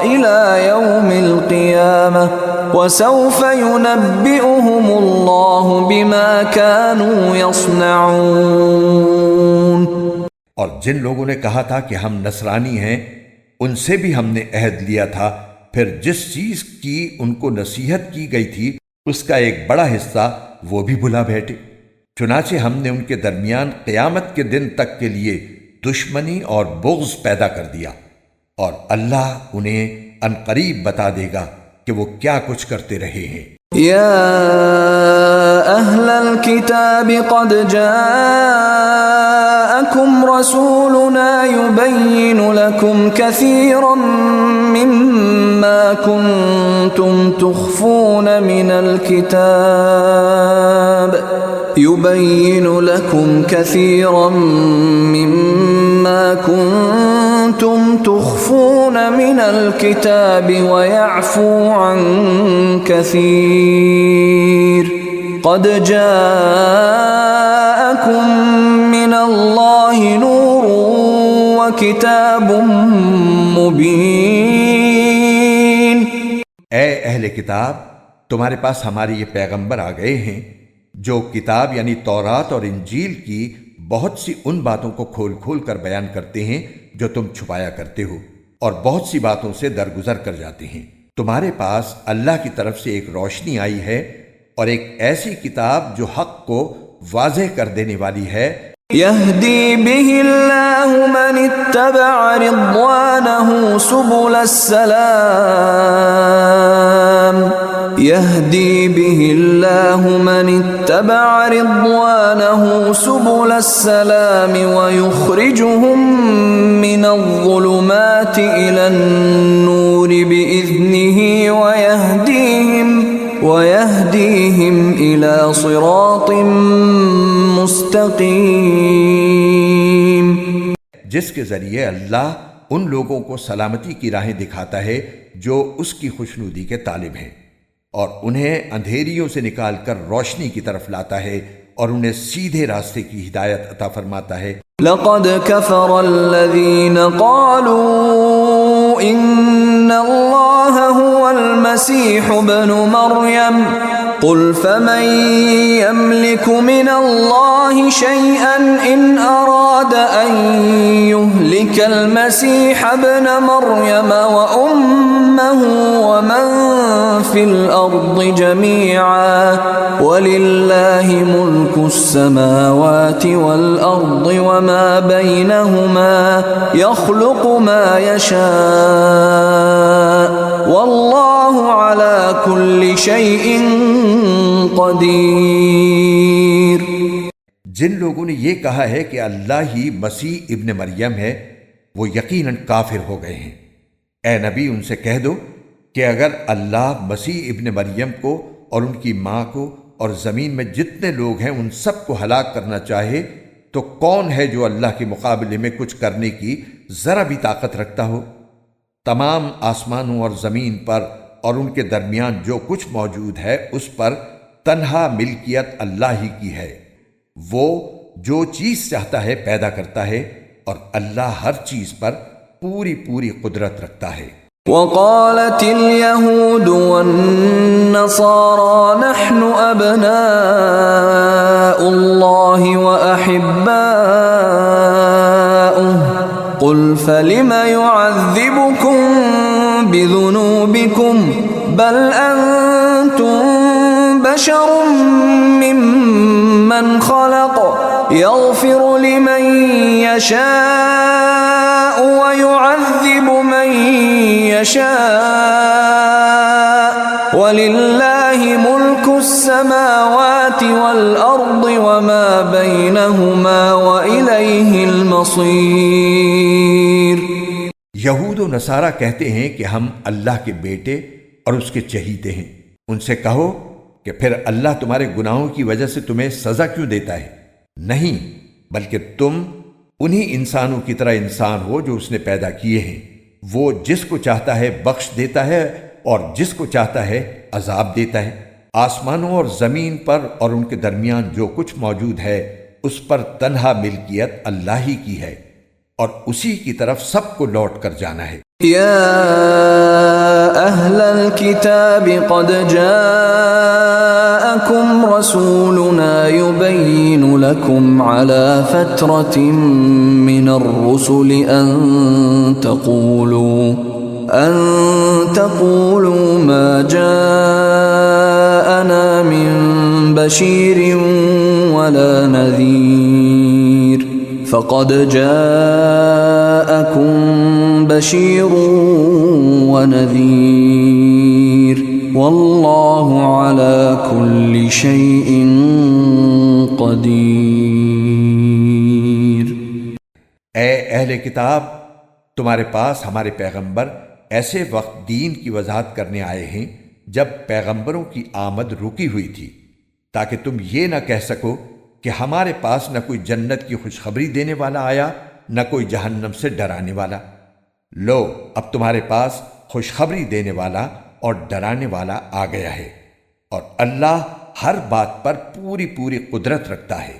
إِلَى يَوْمِ الْقِيَامَةِ وَسَوْفَ يُنَبِّئُهُمُ اللَّهُ بِمَا كَانُوا يَصْنَعُونَ۔ اور جن لوگوں نے کہا تھا کہ ہم نصرانی ہیں، ان سے بھی ہم نے عہد لیا تھا، پھر جس چیز کی ان کو نصیحت کی گئی تھی اس کا ایک بڑا حصہ وہ بھی بھلا بیٹھے، چنانچہ ہم نے ان کے درمیان قیامت کے دن تک کے لیے دشمنی اور بغض پیدا کر دیا، اور اللہ انہیں عنقریب بتا دے گا کہ وہ کیا کچھ کرتے رہے ہیں۔ يا أهل الكتاب قد جاءكم رسولنا يبين لكم كثيرا مما كنتم تخفون من الكتاب ويعفو عن كثير قد جاءكم من الله نور وكتاب مبين۔ اے اہل کتاب، تمہارے پاس ہمارے یہ پیغمبر آ گئے ہیں جو کتاب یعنی تورات اور انجیل کی بہت سی ان باتوں کو کھول کھول کر بیان کرتے ہیں جو تم چھپایا کرتے ہو، اور بہت سی باتوں سے درگزر کر جاتے ہیں۔ تمہارے پاس اللہ کی طرف سے ایک روشنی آئی ہے اور ایک ایسی کتاب جو حق کو واضح کر دینے والی ہے۔ يهدي به الله من اتبع رضوانه سبل السلام يهدي به الله من اتبع رضوانه سبل السلام ويخرجهم من الظلمات إلى النور بإذنه ويهديهم إلى صراط مستقیم۔ جس کے ذریعے اللہ ان لوگوں کو سلامتی کی راہیں دکھاتا ہے جو اس کی خوشنودی کے طالب ہیں، اور انہیں اندھیریوں سے نکال کر روشنی کی طرف لاتا ہے اور انہیں سیدھے راستے کی ہدایت عطا فرماتا ہے۔ لقد كفر الذين قالوا ان الله هو المسيح ابن مريم قل فمن يملك من الله شيئا إن أراد أن يهلك المسيح ابن مريم وأمه ومن في الأرض جميعا ولله ملك السماوات والأرض وما بينهما يخلق ما يشاء والله على كل شيء قدیر۔ جن لوگوں نے یہ کہا ہے کہ اللہ ہی مسیح ابن مریم ہے وہ یقیناً کافر ہو گئے ہیں۔ اے نبی ان سے کہہ دو کہ اگر اللہ مسیح ابن مریم کو اور ان کی ماں کو اور زمین میں جتنے لوگ ہیں ان سب کو ہلاک کرنا چاہے تو کون ہے جو اللہ کے مقابلے میں کچھ کرنے کی ذرا بھی طاقت رکھتا ہو؟ تمام آسمانوں اور زمین پر اور ان کے درمیان جو کچھ موجود ہے اس پر تنہا ملکیت اللہ ہی کی ہے۔ وہ جو چیز چاہتا ہے پیدا کرتا ہے اور اللہ ہر چیز پر پوری پوری قدرت رکھتا ہے۔ وقالت اليهود والنصارى نحن أبناء الله وأحباؤه قل فلم يعذبكم بذنوبكم بل أنتم بشر ممن خلق يغفر لمن يشاء ويعذب من يشاء ولله ملك السماوات والأرض وما بينهما وإليه المصير۔ یہود و نصارہ کہتے ہیں کہ ہم اللہ کے بیٹے اور اس کے چہیتے ہیں۔ ان سے کہو کہ پھر اللہ تمہارے گناہوں کی وجہ سے تمہیں سزا کیوں دیتا ہے؟ نہیں، بلکہ تم انہی انسانوں کی طرح انسان ہو جو اس نے پیدا کیے ہیں۔ وہ جس کو چاہتا ہے بخش دیتا ہے اور جس کو چاہتا ہے عذاب دیتا ہے۔ آسمانوں اور زمین پر اور ان کے درمیان جو کچھ موجود ہے اس پر تنہا ملکیت اللہ ہی کی ہے اور اسی کی طرف سب کو لوٹ کر جانا ہے۔ يا أهل الكتاب قد جاءكم رسولنا يبين لكم على فترة من الرسل أن تقولوا ما جاءنا من بشير ولا نذير فقد جاءكم بشير ونذير والله على كل شيء قدير۔ اے اہل کتاب، تمہارے پاس ہمارے پیغمبر ایسے وقت دین کی وضاحت کرنے آئے ہیں جب پیغمبروں کی آمد رکی ہوئی تھی، تاکہ تم یہ نہ کہہ سکو کہ ہمارے پاس نہ کوئی جنت کی خوشخبری دینے والا آیا نہ کوئی جہنم سے ڈرانے والا۔ لو، اب تمہارے پاس خوشخبری دینے والا اور ڈرانے والا آ گیا ہے، اور اللہ ہر بات پر پوری پوری قدرت رکھتا ہے۔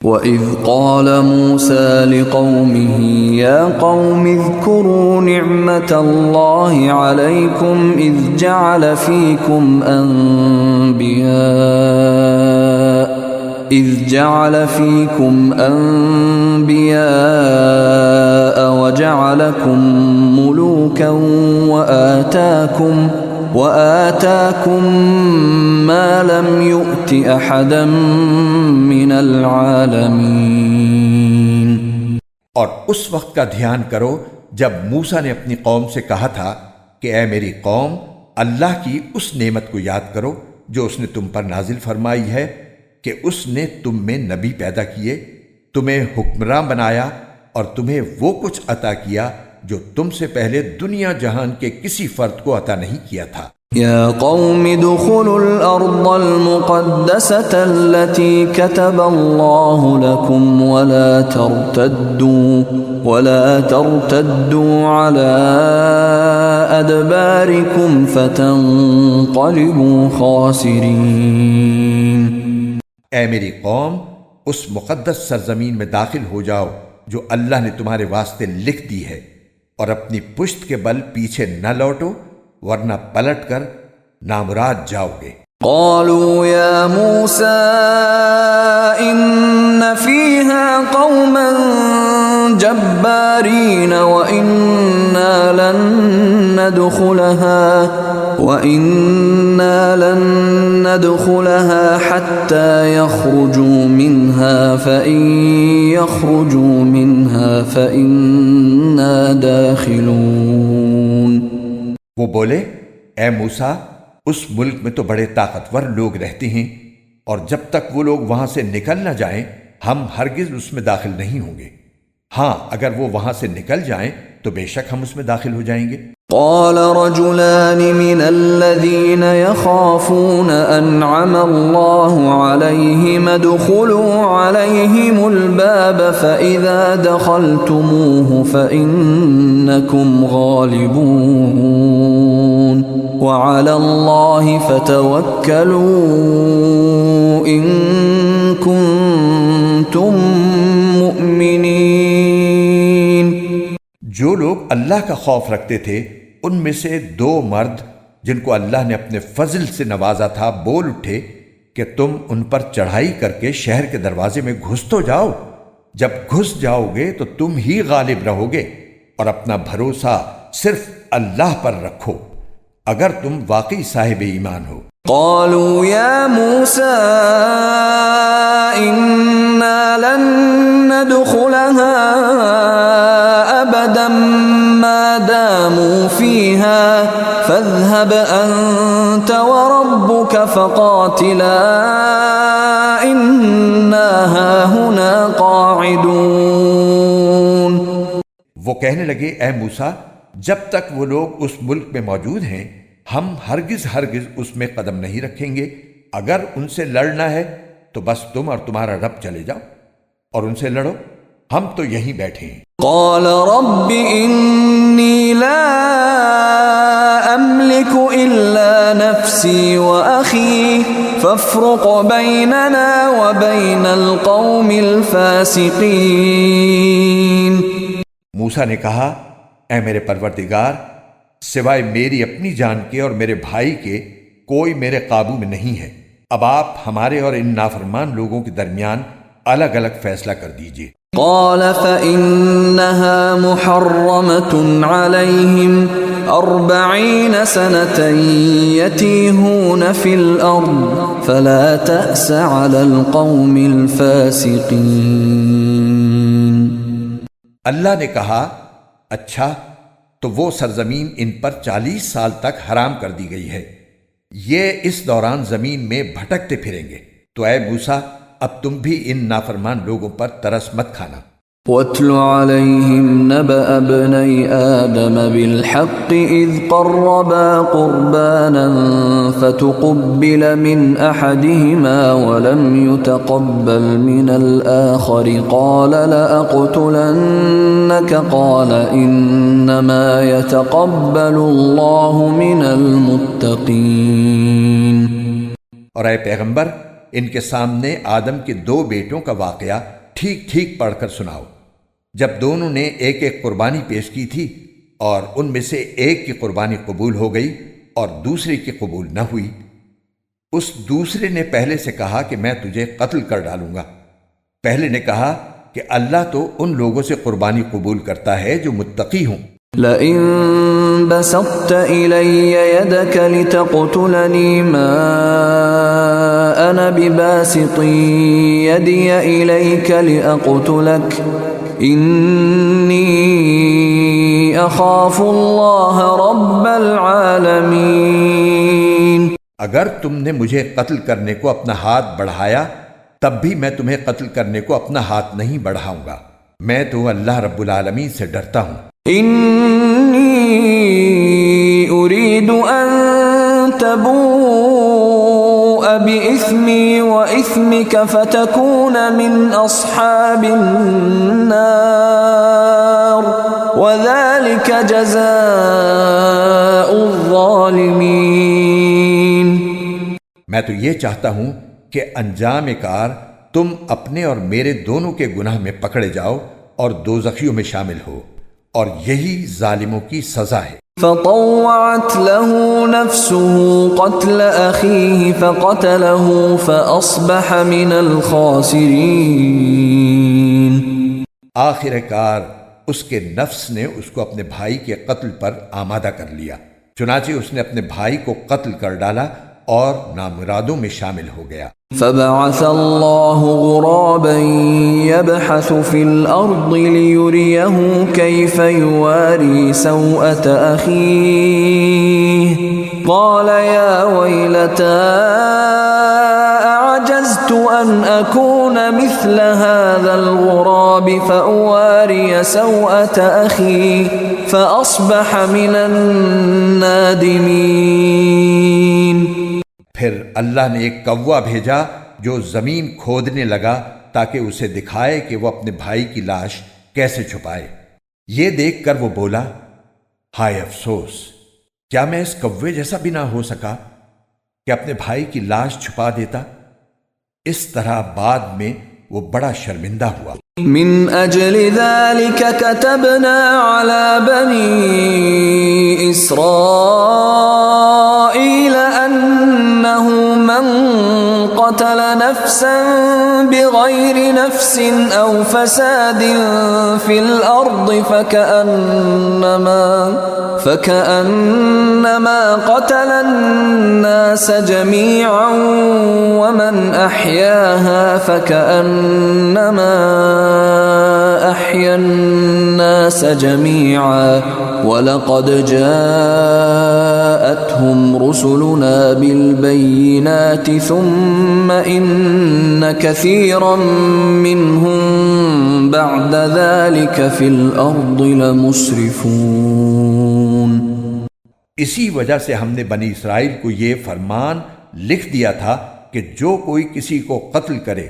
وَإِذْ قَالَ مُوسَى لِقَوْمِهِ يَا قَوْمِ اذْكُرُوا نِعْمَةَ اللَّهِ عَلَيْكُمْ إِذْ جَعَلَ فِيكُمْ أَنْبِيَاءَ وَجَعَلَكُمْ مُلُوكًا وَآتَاكُمْ مَا لَمْ يُؤْتِ أَحَدًا مِّنَ الْعَالَمِينَ۔ اور اس وقت کا دھیان کرو جب موسیٰ نے اپنی قوم سے کہا تھا کہ اے میری قوم، اللہ کی اس نعمت کو یاد کرو جو اس نے تم پر نازل فرمائی ہے کہ اس نے تم میں نبی پیدا کیے، تمہیں حکمراں بنایا اور تمہیں وہ کچھ عطا کیا جو تم سے پہلے دنیا جہان کے کسی فرد کو عطا نہیں کیا تھا۔ يا قوم ادخلوا الأرض المقدسة التي كتب الله لكم ولا ترتدوا على أدباركم فتنقلبوا خاسرين۔ اے میری قوم، اس مقدس سرزمین میں داخل ہو جاؤ جو اللہ نے تمہارے واسطے لکھ دی ہے، اور اپنی پشت کے بل پیچھے نہ لوٹو ورنہ پلٹ کر نامراد جاؤ گے۔ قالوا يا موسى إن فيها قوما جبارين وإنا لن ندخلها حتى يخرجوا منها فإن يخرجوا منها فإنا داخلون۔ وہ بولے، اے موسیٰ، اس ملک میں تو بڑے طاقتور لوگ رہتے ہیں، اور جب تک وہ لوگ وہاں سے نکل نہ جائیں ہم ہرگز اس میں داخل نہیں ہوں گے۔ ہاں، اگر وہ وہاں سے نکل جائیں تو بے شک ہم اس میں داخل ہو جائیں گے۔ قال رجلان من الذين يخافون أنعم الله عليهم ادخلوا عليهم الباب فإذا دخلتموه فإنكم غالبون وعلى الله فتوكلوا إن كنتم مؤمنين۔ جو لوگ اللہ کا خوف رکھتے تھے ان میں سے دو مرد جن کو اللہ نے اپنے فضل سے نوازا تھا بول اٹھے کہ تم ان پر چڑھائی کر کے شہر کے دروازے میں گھس تو جاؤ، جب گھس جاؤ گے تو تم ہی غالب رہو گے، اور اپنا بھروسہ صرف اللہ پر رکھو اگر تم واقعی صاحب ایمان ہو۔ قالوا يا موسى إنا لن ندخلها أبدا ما داموا فيها فاذهب أنت وربك فقاتلا إنا هاهنا قاعدون۔ وہ کہنے لگے، اے موسیٰ، جب تک وہ لوگ اس ملک میں موجود ہیں ہم ہرگز اس میں قدم نہیں رکھیں گے، اگر ان سے لڑنا ہے تو بس تم اور تمہارا رب چلے جاؤ اور ان سے لڑو، ہم تو یہیں بیٹھے ہیں۔ قال رب إني لا أملك إلا نفسي وأخي فافرق بيننا وبين القوم الفاسقين۔ موسیٰ نے کہا، اے میرے پروردگار، سوائے میری اپنی جان کے اور میرے بھائی کے کوئی میرے قابو میں نہیں ہے، اب آپ ہمارے اور ان نافرمان لوگوں کے درمیان الگ الگ فیصلہ کر دیجئے۔ قال فإنها محرمة عليهم 40 سنة يتيهون في الأرض فلا تأس على القوم الفاسقين۔ اللہ نے کہا اچھا تو وہ سرزمین ان پر 40 سال تک حرام کر دی گئی ہے، یہ اس دوران زمین میں بھٹکتے پھریں گے، تو اے موسیٰ اب تم بھی ان نافرمان لوگوں پر ترس مت کھانا۔ وَاتْلُ عَلَيْهِمْ نَبَأَ ابْنَيْ آدَمَ بِالْحَقِّ إِذْ قَرَّبَا قُرْبَانًا فَتُقُبِّلَ مِنْ أَحَدِهِمَا وَلَمْ يُتَقَبَّلْ مِنَ الْآخَرِ قَالَ لَأَقْتُلَنَّكَ قَالَ إِنَّمَا يَتَقَبَّلُ اللَّهُ مِنَ الْمُتَّقِينَ۔ اور اے پیغمبر ان کے سامنے آدم کے 2 بیٹوں کا واقعہ ٹھیک ٹھیک پڑھ کر سناؤ۔ جب دونوں نے ایک ایک قربانی پیش کی تھی اور ان میں سے ایک کی قربانی قبول ہو گئی اور دوسرے کی قبول نہ ہوئی، اس دوسرے نے پہلے سے کہا کہ میں تجھے قتل کر ڈالوں گا۔ پہلے نے کہا کہ اللہ تو ان لوگوں سے قربانی قبول کرتا ہے جو متقی ہوں۔ لئن بسطت إلي يدك لتقتلني ما أنا بباسط يدي إليك لأقتلك إني أخاف الله رب العالمين۔ اگر تم نے مجھے قتل کرنے کو اپنا ہاتھ بڑھایا تب بھی میں تمہیں قتل کرنے کو اپنا ہاتھ نہیں بڑھاؤں گا، میں تو اللہ رب العالمین سے ڈرتا ہوں۔ انی اريد ان تبوء بإثمی وإثمک فتکون من اصحاب النار وذلك جزاء الظالمین۔ میں تو یہ چاہتا ہوں کہ انجام کار تم اپنے اور میرے دونوں کے گناہ میں پکڑے جاؤ اور دوزخیوں میں شامل ہو، اور یہی ظالموں کی سزا ہے۔ فطوعت له نفسه قتل أخيه فقتله فأصبح من الخاسرين۔ آخر کار اس کے نفس نے اس کو اپنے بھائی کے قتل پر آمادہ کر لیا، چنانچہ اس نے اپنے بھائی کو قتل کر ڈالا اور نامرادوں میں شامل ہو گیا۔ فبعث الله غرابا يبحث في الأرض ليريه كيف يواري سوءة أخيه قال يا ويلتى أعجزت أن أكون مثل هذا الغراب فأواري سوءة أخي فأصبح من النادمين۔ پھر اللہ نے ایک کوا بھیجا جو زمین کھودنے لگا تاکہ اسے دکھائے کہ وہ اپنے بھائی کی لاش کیسے چھپائے۔ یہ دیکھ کر وہ بولا ہائے افسوس، کیا میں اس کوے جیسا بھی نہ ہو سکا کہ اپنے بھائی کی لاش چھپا دیتا۔ اس طرح بعد میں وہ بڑا شرمندہ ہوا۔ من اجل ذلك كتبنا على بني اسرائيل انه من قتل نفسا بغير نفس او فساد في الارض فكأنما قتل الناس جميعا ومن احياها فكأنما احيا الناس جميعا وَلَقَدْ جَاءَتْهُمْ رُسُلُنَا بِالْبَيِّنَاتِ ثُمَّ إِنَّ كَثِيرًا مِّنْهُمْ بَعْدَ ذَلِكَ فِي الْأَرْضِ لَمُسْرِفُونَ۔ اسی وجہ سے ہم نے بنی اسرائیل کو یہ فرمان لکھ دیا تھا کہ جو کوئی کسی کو قتل کرے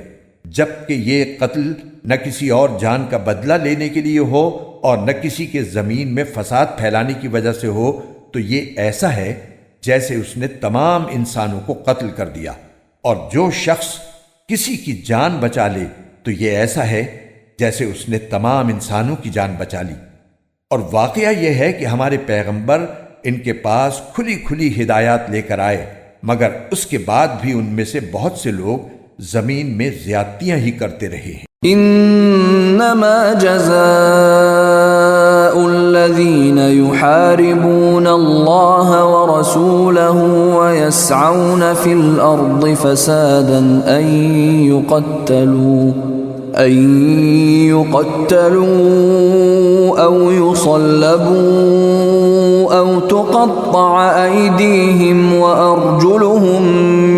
جبکہ یہ قتل نہ کسی اور جان کا بدلہ لینے کے لیے ہو اور نہ کسی کے زمین میں فساد پھیلانے کی وجہ سے ہو تو یہ ایسا ہے جیسے اس نے تمام انسانوں کو قتل کر دیا، اور جو شخص کسی کی جان بچا لے تو یہ ایسا ہے جیسے اس نے تمام انسانوں کی جان بچا لی۔ اور واقعہ یہ ہے کہ ہمارے پیغمبر ان کے پاس کھلی کھلی ہدایات لے کر آئے، مگر اس کے بعد بھی ان میں سے بہت سے لوگ زمین میں زیادتیاں ہی کرتے رہے ہیں۔ انما جزاء الذين يحاربون الله ورسوله ويسعون في الارض فسادا ان أن يقتلوا أو يصلبوا أو تقطع أيديهم وأرجلهم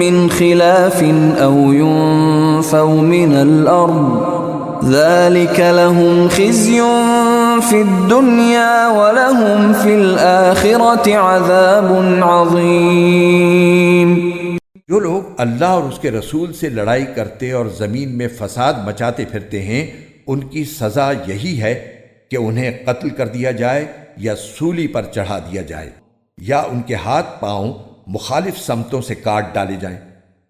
من خلاف أو ينفوا من الأرض ذلك لهم خزي في الدنيا ولهم في الآخرة عذاب عظيم۔ جو لوگ اللہ اور اس کے رسول سے لڑائی کرتے اور زمین میں فساد مچاتے پھرتے ہیں، ان کی سزا یہی ہے کہ انہیں قتل کر دیا جائے یا سولی پر چڑھا دیا جائے، یا ان کے ہاتھ پاؤں مخالف سمتوں سے کاٹ ڈالے جائیں،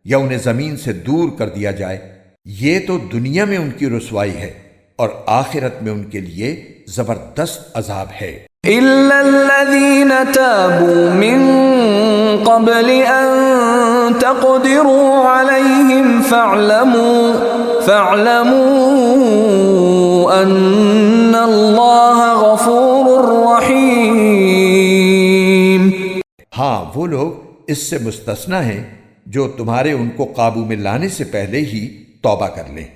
یا انہیں زمین سے دور کر دیا جائے۔ یہ تو دنیا میں ان کی رسوائی ہے، اور آخرت میں ان کے لیے زبردست عذاب ہے۔ إلا الذين تابوا من قبل أن تقدروا عليهم فاعلموا أن الله غفور رحيم۔ ہاں، وہ لوگ اس سے مستثنی ہیں جو تمہارے ان کو قابو میں لانے سے پہلے ہی توبہ کر لیں۔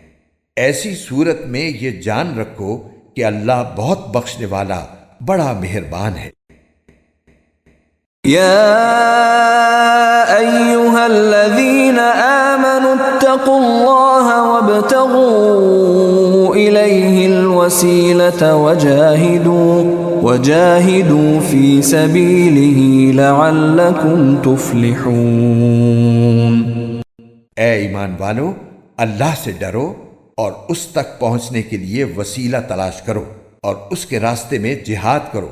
ایسی صورت میں یہ جان رکھو کہ اللہ بہت بخشنے والا بڑا مہربان ہے۔ يا أيها الذين آمنوا اتقوا الله وابتغوا إليه الوسيلة وجاهدوا في سبيله لعلكم تفلحون۔ اے ایمان والو، اللہ سے ڈرو اور اس تک پہنچنے کے لیے وسیلہ تلاش کرو اور اس کے راستے میں جہاد کرو،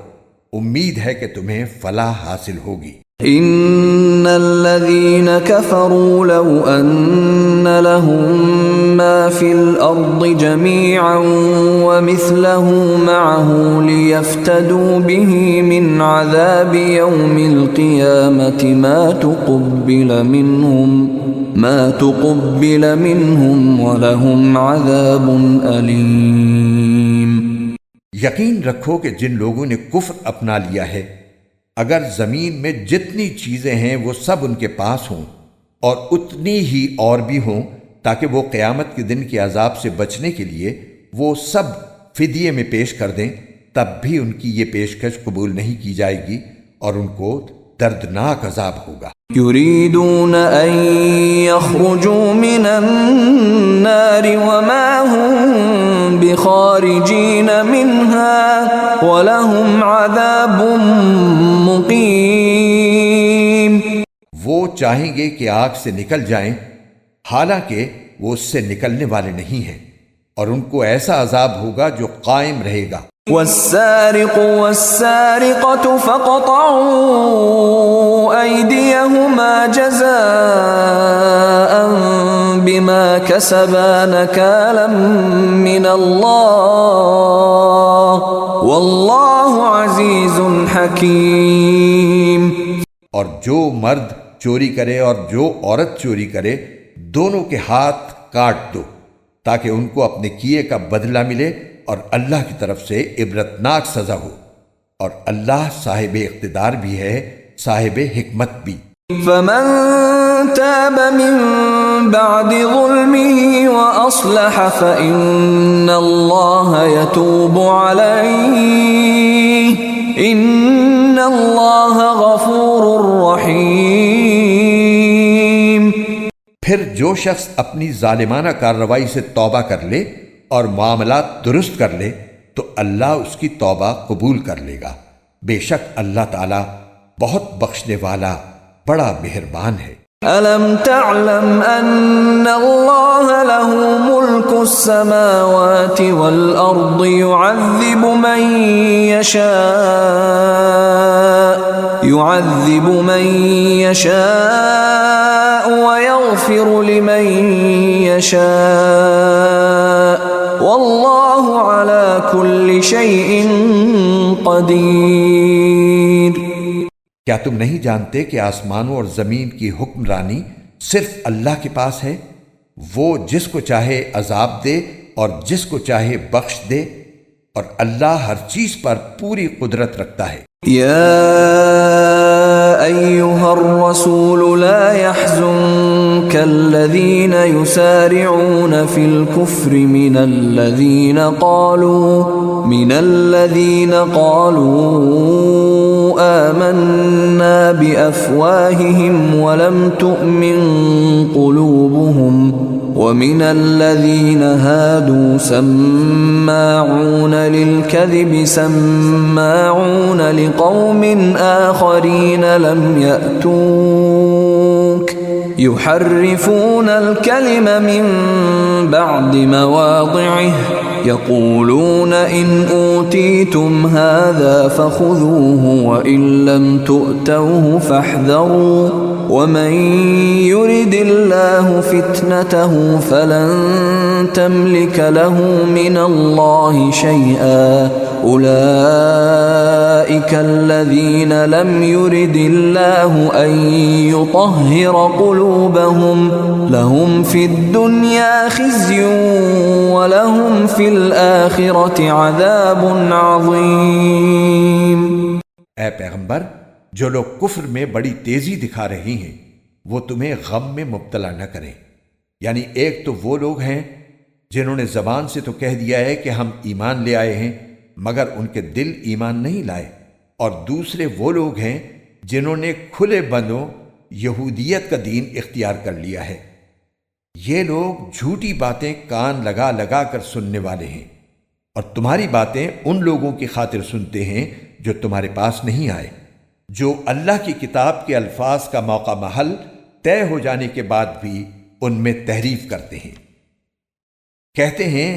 امید ہے کہ تمہیں فلاح حاصل ہوگی۔ ان الذين كفروا لو ان لهم ما في الارض جميعا ومثله معه ليفتدوا به من عذاب يوم القيامة ما تقبل منهم ولهم عذاب أليم۔ یقین رکھو کہ جن لوگوں نے کفر اپنا لیا ہے، اگر زمین میں جتنی چیزیں ہیں وہ سب ان کے پاس ہوں اور اتنی ہی اور بھی ہوں، تاکہ وہ قیامت کے دن کے عذاب سے بچنے کے لیے وہ سب فدیے میں پیش کر دیں، تب بھی ان کی یہ پیشکش قبول نہیں کی جائے گی اور ان کو دردناک عذاب ہوگا۔ يريدون أن يخرجوا من النار وما هم بخارجين منها ولهم عذاب مقيم۔ وہ چاہیں گے کہ آگ سے نکل جائیں، حالانکہ وہ اس سے نکلنے والے نہیں ہیں، اور ان کو ایسا عذاب ہوگا جو قائم رہے گا۔ والسارق والسارقة فاقطعوا أيديهما جزاء بما كسبا نكالا من الله والله عزيز حكيم۔ اور جو مرد چوری کرے اور جو عورت چوری کرے، دونوں کے ہاتھ کاٹ دو تاکہ ان کو اپنے کیے کا بدلہ ملے، اور اللہ کی طرف سے عبرتناک سزا ہو، اور اللہ صاحب اقتدار بھی ہے، صاحب حکمت بھی۔ فمن تاب من بعد ظلمه وأصلح فإن الله يتوب عليه إن الله غفور رحيم۔ پھر جو شخص اپنی ظالمانہ کارروائی سے توبہ کر لے اور معاملات درست کر لے تو اللہ اس کی توبہ قبول کر لے گا، بے شک اللہ تعالی بہت بخشنے والا بڑا مہربان ہے۔ أَلَمْ تَعْلَمْ أَنَّ اللَّهَ لَهُ مُلْكُ السَّمَاوَاتِ وَالْأَرْضِ يُعَذِّبُ مَن يَشَاءُ وَيَغْفِرُ لِمَن يَشَاءُ وَاللَّهُ عَلَى كُلِّ شَيْءٍ قَدِيرٌ۔ کیا تم نہیں جانتے کہ آسمانوں اور زمین کی حکمرانی صرف اللہ کے پاس ہے؟ وہ جس کو چاہے عذاب دے اور جس کو چاہے بخش دے، اور اللہ ہر چیز پر پوری قدرت رکھتا ہے۔ یا أيها الرسول لا يحزنك الذين يسارعون في الكفر من الذين قالوا آمنا بأفواههم ولم تؤمن قلوبهم ومن الذين هادوا سماعون للكذب سماعون لقوم آخرين لم يأتوك يحرفون الكلم من بعد مواضعه يقولون إن أوتيتم هذا فخذوه وإن لم تؤتوه فاحذروا ومن يرد الله فتنته فلن تملك له من الله شيئا أولئك الذين لم يرد الله أن يطهر قلوبهم لهم في الدنيا خزي ولهم في الآخرة عذاب عظيم. اے پیغمبر، جو لوگ کفر میں بڑی تیزی دکھا رہے ہیں وہ تمہیں غم میں مبتلا نہ کریں. یعنی ایک تو وہ لوگ ہیں جنہوں نے زبان سے تو کہہ دیا ہے کہ ہم ایمان لے آئے ہیں مگر ان کے دل ایمان نہیں لائے، اور دوسرے وہ لوگ ہیں جنہوں نے کھلے بندوں یہودیت کا دین اختیار کر لیا ہے. یہ لوگ جھوٹی باتیں کان لگا لگا کر سننے والے ہیں، اور تمہاری باتیں ان لوگوں کی خاطر سنتے ہیں جو تمہارے پاس نہیں آئے، جو اللہ کی کتاب کے الفاظ کا موقع محل طے ہو جانے کے بعد بھی ان میں تحریف کرتے ہیں. کہتے ہیں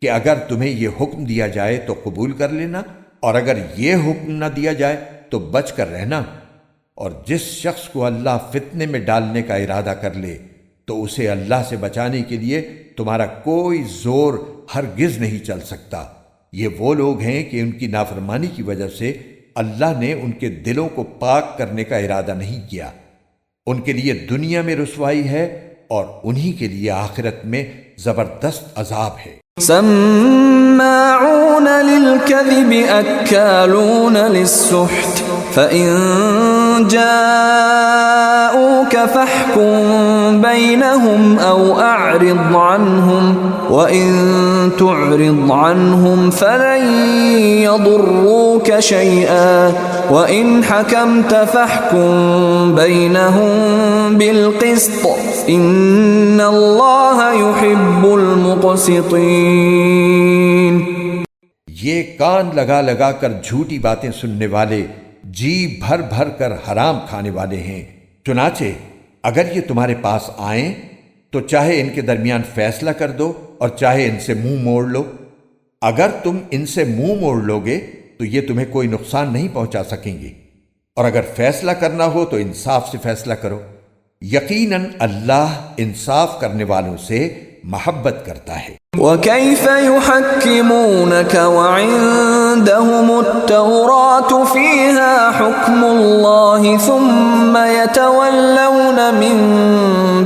کہ اگر تمہیں یہ حکم دیا جائے تو قبول کر لینا، اور اگر یہ حکم نہ دیا جائے تو بچ کر رہنا، اور جس شخص کو اللہ فتنے میں ڈالنے کا ارادہ کر لے تو اسے اللہ سے بچانے کے لیے تمہارا کوئی زور ہرگز نہیں چل سکتا. یہ وہ لوگ ہیں کہ ان کی نافرمانی کی وجہ سے اللہ نے ان کے دلوں کو پاک کرنے کا ارادہ نہیں کیا. ان کے لیے دنیا میں رسوائی ہے اور انہی کے لیے آخرت میں زبردست عذاب ہے. سماعون للكذب أكالون للسحت فإن جاءوك فاحكم بينهم أو أعرض عنهم وإن تعرض عنهم فلن يضروك شيئا وإن حكمت فاحكم بينهم بالقسط إن الله يحب المقسطين. یہ کان لگا لگا کر جھوٹی باتیں سننے والے جی بھر بھر کر حرام کھانے والے ہیں. چنانچہ اگر یہ تمہارے پاس آئیں تو چاہے ان کے درمیان فیصلہ کر دو اور چاہے ان سے منہ موڑ لو. اگر تم ان سے منہ موڑ لوگے تو یہ تمہیں کوئی نقصان نہیں پہنچا سکیں گے، اور اگر فیصلہ کرنا ہو تو انصاف سے فیصلہ کرو. یقیناً اللہ انصاف کرنے والوں سے محبت کرتا ہے. وكيف يحكمونك وعندهم التوراة فيها حكم الله ثم يتولون من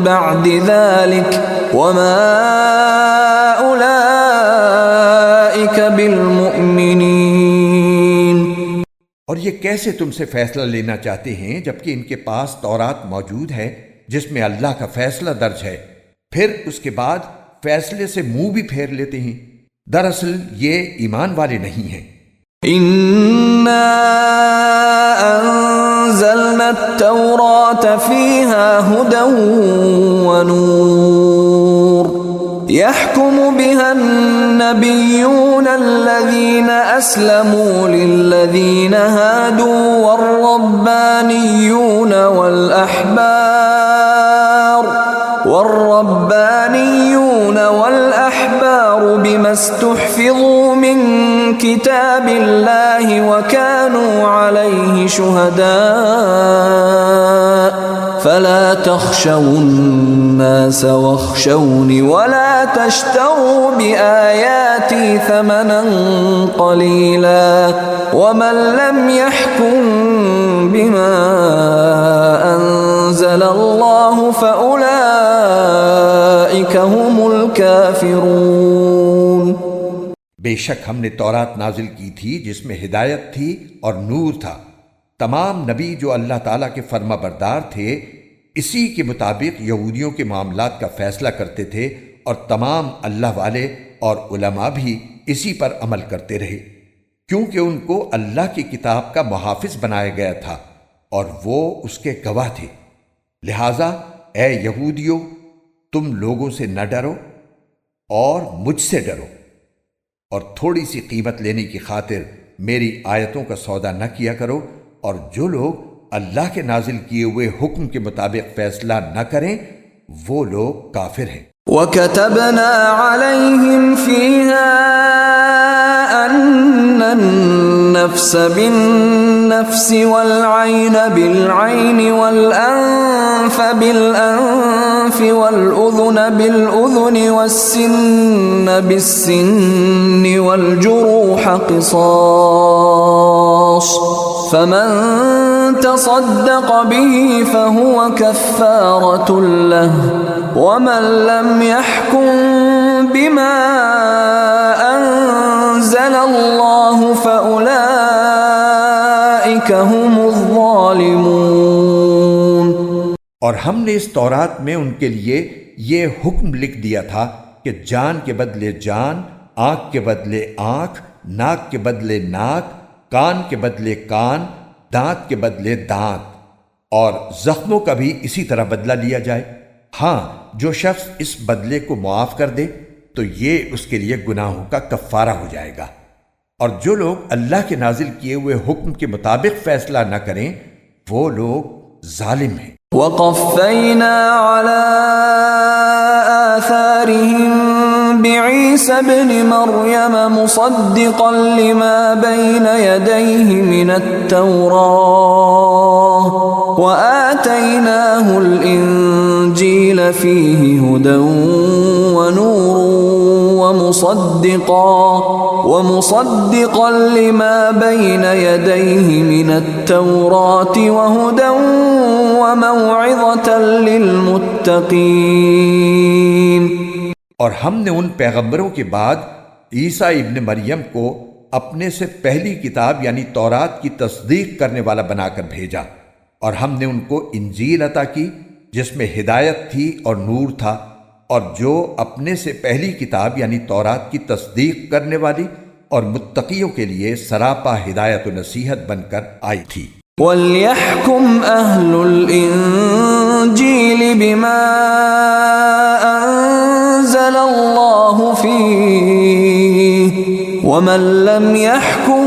بعد ذلك وما أولئك بالمؤمنين. اور یہ کیسے تم سے فیصلہ لینا چاہتے ہیں جبکہ ان کے پاس تورات موجود ہے جس میں اللہ کا فیصلہ درج ہے، پھر اس کے بعد فیصلے سے منہ بھی پھیر لیتے ہیں. دراصل یہ ایمان والے نہیں ہیں. إنا أنزلنا التوراة فيها هدى ونور يحكم بها النبيون الذين أسلموا للذين هادوا والربانيون والأحبار بما استحفظوا من كتاب الله وكانوا عليه شهداء فلا تخشوا الناس واخشوني ولا تشتروا بآياتي ثمنا قليلا ومن لم يحكم بما أنزل الله فأولئك هم الكافرون. بے شک ہم نے تورات نازل کی تھی جس میں ہدایت تھی اور نور تھا. تمام نبی جو اللہ تعالیٰ کے فرما بردار تھے اسی کے مطابق یہودیوں کے معاملات کا فیصلہ کرتے تھے، اور تمام اللہ والے اور علماء بھی اسی پر عمل کرتے رہے، کیونکہ ان کو اللہ کی کتاب کا محافظ بنایا گیا تھا اور وہ اس کے گواہ تھے۔ لہذا اے یہودیو، تم لوگوں سے نہ ڈرو اور مجھ سے ڈرو، اور تھوڑی سی قیمت لینے کی خاطر میری آیتوں کا سودا نہ کیا کرو، اور جو لوگ اللہ کے نازل کیے ہوئے حکم کے مطابق فیصلہ نہ کریں وہ لوگ کافر ہیں۔ وَكَتَبْنَا عَلَيْهِمْ فِيهَا أَنَّ النَّفْسَ بِالنَّفْسِ وَالْعَيْنَ بِالْعَيْنِ وَالْأَنفَ بِالْأَنفِ وَالْأُذُنَ بِالْأُذُنِ وَالسِّنَّ بِالسِّنِّ وَالْجُرُوحَ قِصَاصٌ فَمَن تَصَدَّقَ بِهِ فَهُوَ كَفَّارَةٌ لَهُ وَمَن لَّمْ يَحْكُم بِمَا أَنزَلَ اللَّهُ فَأُولَٰئِكَ هُمُ الظَّالِمُونَ۔ اور ہم نے اس تورات میں ان کے لیے یہ حکم لکھ دیا تھا کہ جان کے بدلے جان، آنکھ کے بدلے آنکھ، ناک کے بدلے ناک، کان کے بدلے کان، دانت کے بدلے دانت، اور زخموں کا بھی اسی طرح بدلہ لیا جائے۔ ہاں، جو شخص اس بدلے کو معاف کر دے تو یہ اس کے لیے گناہوں کا کفارہ ہو جائے گا، اور جو لوگ اللہ کے نازل کیے ہوئے حکم کے مطابق فیصلہ نہ کریں وہ لوگ ظالم ہیں۔ وَقَفَّيْنَا عَلَىٰ آثَارِهِم بِعِيسَى ابْنِ مَرْيَمَ مُصَدِّقًا لِّمَا بَيْنَ يَدَيْهِ مِنَ التَّوْرَاةِ وَآتَيْنَاهُ الْإِنجِيلَ فِيهِ هُدًى وَنُورٌ وَمُصَدِّقًا لِّمَا بَيْنَ يَدَيْهِ مِنَ التَّوْرَاةِ وَهُدًى وَمَوْعِظَةً لِّلْمُتَّقِينَ۔ اور ہم نے ان پیغمبروں کے بعد عیسیٰ ابن مریم کو اپنے سے پہلی کتاب یعنی تورات کی تصدیق کرنے والا بنا کر بھیجا، اور ہم نے ان کو انجیل عطا کی جس میں ہدایت تھی اور نور تھا، اور جو اپنے سے پہلی کتاب یعنی تورات کی تصدیق کرنے والی اور متقیوں کے لیے سراپا ہدایت و نصیحت بن کر آئی تھی۔ وَلْيَحْكُمْ أَهْلُ الْإِنجِيلِ بِمَا أَنزَلَ اللَّهُ فِيهِ وَمَن لَّمْ يَحْكُم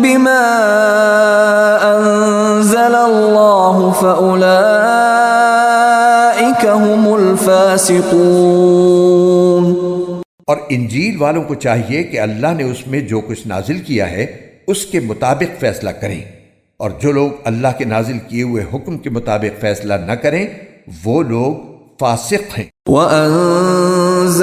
بِمَا أَنزَلَ اللَّهُ فَأُولَٰئِكَ هُمُ الْفَاسِقُونَ۔ اور انجیل والوں کو چاہیے کہ اللہ نے اس میں جو کچھ نازل کیا ہے اس کے مطابق فیصلہ کریں، اور جو لوگ اللہ کے نازل کیے ہوئے حکم کے مطابق فیصلہ نہ کریں وہ لوگ فاسق ہیں۔ وَأَنزَلْنَا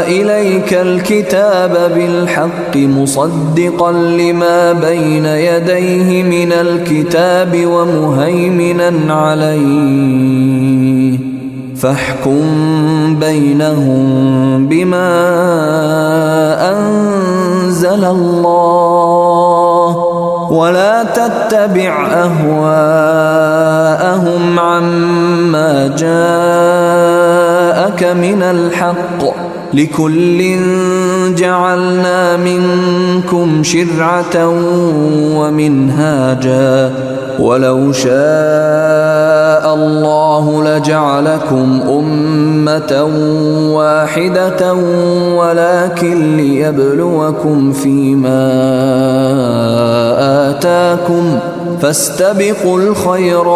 إِلَيْكَ الْكِتَابَ بِالْحَقِّ مُصَدِّقًا لِّمَا بَيْنَ يَدَيْهِ مِنَ الْكِتَابِ وَمُهَيْمِنًا عَلَيْهِ فَاحْكُم بَيْنَهُم بِمَا أَنزَلَ اللَّهُ وَلَا تَتَّبِعْ أَهْوَاءَهُمْ عَمَّا جَاءَكَ مِنَ الْحَقِّ لِكُلٍّ جَعَلْنَا مِنكُمْ شِرْعَةً وَمِنْهَاجًا وَلَوْ شَاءَ اللَّهُ لَجَعَلَكُمْ أُمَّةً وَاحِدَةً وَلَكِنْ لِيَبْلُوَكُمْ فِيمَا آتَاكُمْ فَاسْتَبِقُوا الْخَيْرَاتِ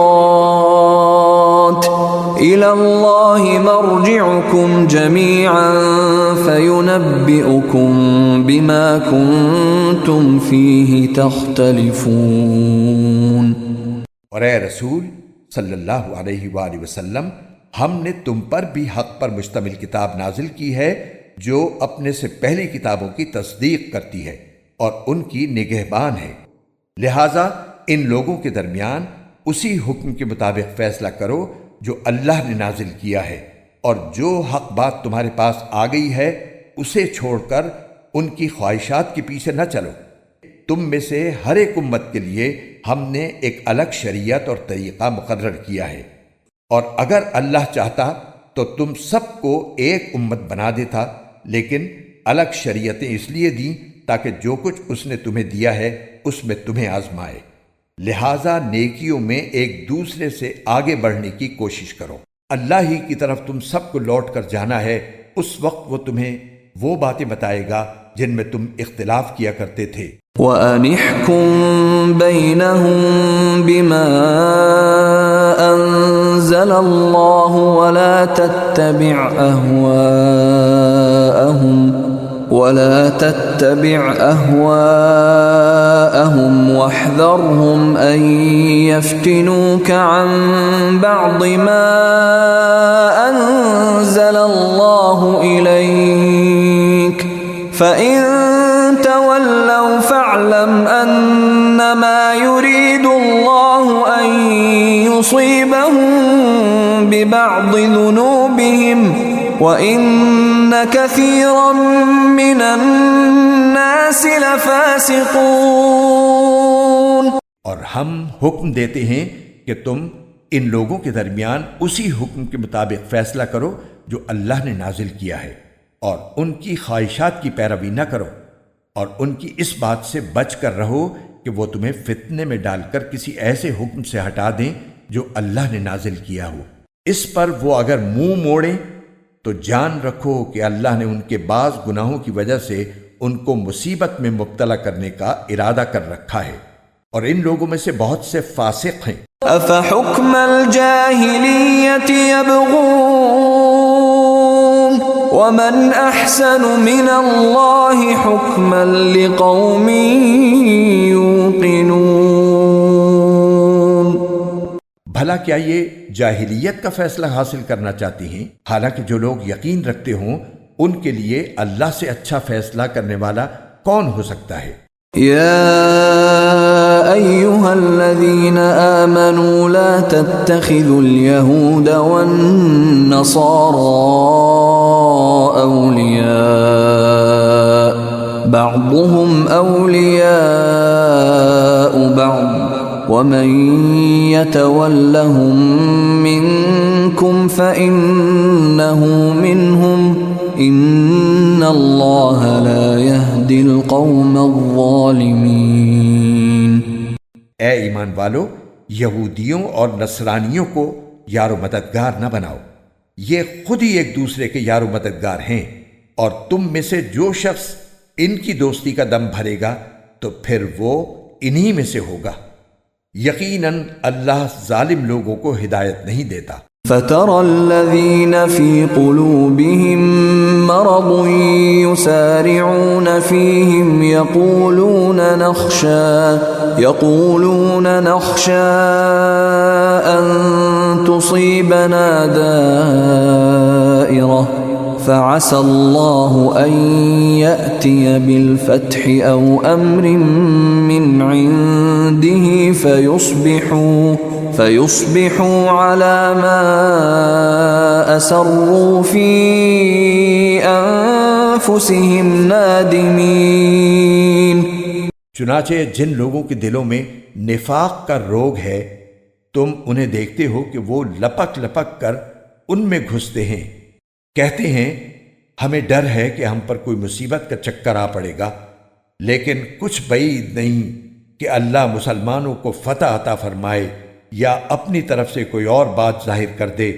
إِلَى اللَّهِ مَرْجِعُكُمْ جَمِيعًا فَيُنَبِّئُكُم بِمَا كُنتُمْ فِيهِ تَخْتَلِفُونَ۔ اور اے رسول صلی اللہ علیہ وآلہ وسلم، ہم نے تم پر بھی حق پر مشتمل کتاب نازل کی ہے جو اپنے سے پہلی کتابوں کی تصدیق کرتی ہے اور ان کی نگہبان ہے، لہذا ان لوگوں کے درمیان اسی حکم کے مطابق فیصلہ کرو جو اللہ نے نازل کیا ہے، اور جو حق بات تمہارے پاس آ گئی ہے اسے چھوڑ کر ان کی خواہشات کے پیچھے نہ چلو، تم میں سے ہر ایک امت کے لیے ہم نے ایک الگ شریعت اور طریقہ مقرر کیا ہے، اور اگر اللہ چاہتا تو تم سب کو ایک امت بنا دیتا، لیکن الگ شریعتیں اس لیے دیں تاکہ جو کچھ اس نے تمہیں دیا ہے اس میں تمہیں آزمائے۔ لہٰذا نیکیوں میں ایک دوسرے سے آگے بڑھنے کی کوشش کرو۔ اللہ ہی کی طرف تم سب کو لوٹ کر جانا ہے، اس وقت وہ تمہیں وہ باتیں بتائے گا جن میں تم اختلاف کیا کرتے تھے۔ وَأَنِ احْكُم بَيْنَهُم بِمَا أَنزَلَ اللَّهُ وَلَا تَتَّبِعْ أَهْوَاءَهُمْ وَاحْذَرْهُمْ أَن يَفْتِنُوكَ عَن بَعْضِ مَا أَنزَلَ اللَّهُ إِلَيْكَ فَإِن تَوَلَّوْا فَاعْلَمْ أَنَّمَا يُرِيدُ اللَّهُ أَن يُصِيبَهُم بِبَعْضِ ذُنُوبِهِمْ وَإِنَّ كَثِيرًا مِّنَ النَّاسِ لَفَاسِقُونَ۔ اور ہم حکم دیتے ہیں کہ تم ان لوگوں کے درمیان اسی حکم کے مطابق فیصلہ کرو جو اللہ نے نازل کیا ہے، اور ان کی خواہشات کی پیروی نہ کرو، اور ان کی اس بات سے بچ کر رہو کہ وہ تمہیں فتنے میں ڈال کر کسی ایسے حکم سے ہٹا دیں جو اللہ نے نازل کیا ہو۔ اس پر وہ اگر منہ موڑیں تو جان رکھو کہ اللہ نے ان کے بعض گناہوں کی وجہ سے ان کو مصیبت میں مبتلا کرنے کا ارادہ کر رکھا ہے، اور ان لوگوں میں سے بہت سے فاسق ہیں۔ أَفَحُكْمَ الْجَاهِلِيَّةِ يَبْغُونَ وَمَنْ أَحْسَنُ مِنَ اللَّهِ حُكْمًا لِقَوْمٍ يُوقِنُونَ۔ بھلا کیا یہ جاہلیت کا فیصلہ حاصل کرنا چاہتی ہیں؟ حالانکہ جو لوگ یقین رکھتے ہوں ان کے لیے اللہ سے اچھا فیصلہ کرنے والا کون ہو سکتا ہے؟ يا أيها الذين آمنوا لا تتخذوا اليهود والنصارى أولياء بعضهم أولياء بعض ومن يتولهم منكم فإنه منهم إن الله لا يهدي القوم الظالمين۔ اے ایمان والو، یہودیوں اور نصرانیوں کو یار و مددگار نہ بناؤ، یہ خود ہی ایک دوسرے کے یار و مددگار ہیں، اور تم میں سے جو شخص ان کی دوستی کا دم بھرے گا تو پھر وہ انہی میں سے ہوگا۔ یقیناً اللہ ظالم لوگوں کو ہدایت نہیں دیتا۔ فَتَرَى الَّذِينَ فِي قُلُوبِهِم مَّرَضٌ يُسَارِعُونَ فِيهِمْ يَقُولُونَ نَخْشَىٰ أَن تُصِيبَنَا دَائِرَةٌ فَعَسَى اللَّهُ أَن يَأْتِيَ بِالْفَتْحِ أَوْ أَمْرٍ مِّنْ عِندِهِ فَيُصْبِحُوا عَلَى مَا أَسَرُّوا فِي أَنفُسِهِمْ نَادِمِينَ۔ چنانچہ جن لوگوں کے دلوں میں نفاق کا روگ ہے، تم انہیں دیکھتے ہو کہ وہ لپک لپک کر ان میں گھستے ہیں، کہتے ہیں ہمیں ڈر ہے کہ ہم پر کوئی مصیبت کا چکر آ پڑے گا، لیکن کچھ بعید نہیں کہ اللہ مسلمانوں کو فتح عطا فرمائے یا اپنی طرف سے کوئی اور بات ظاہر کر دے،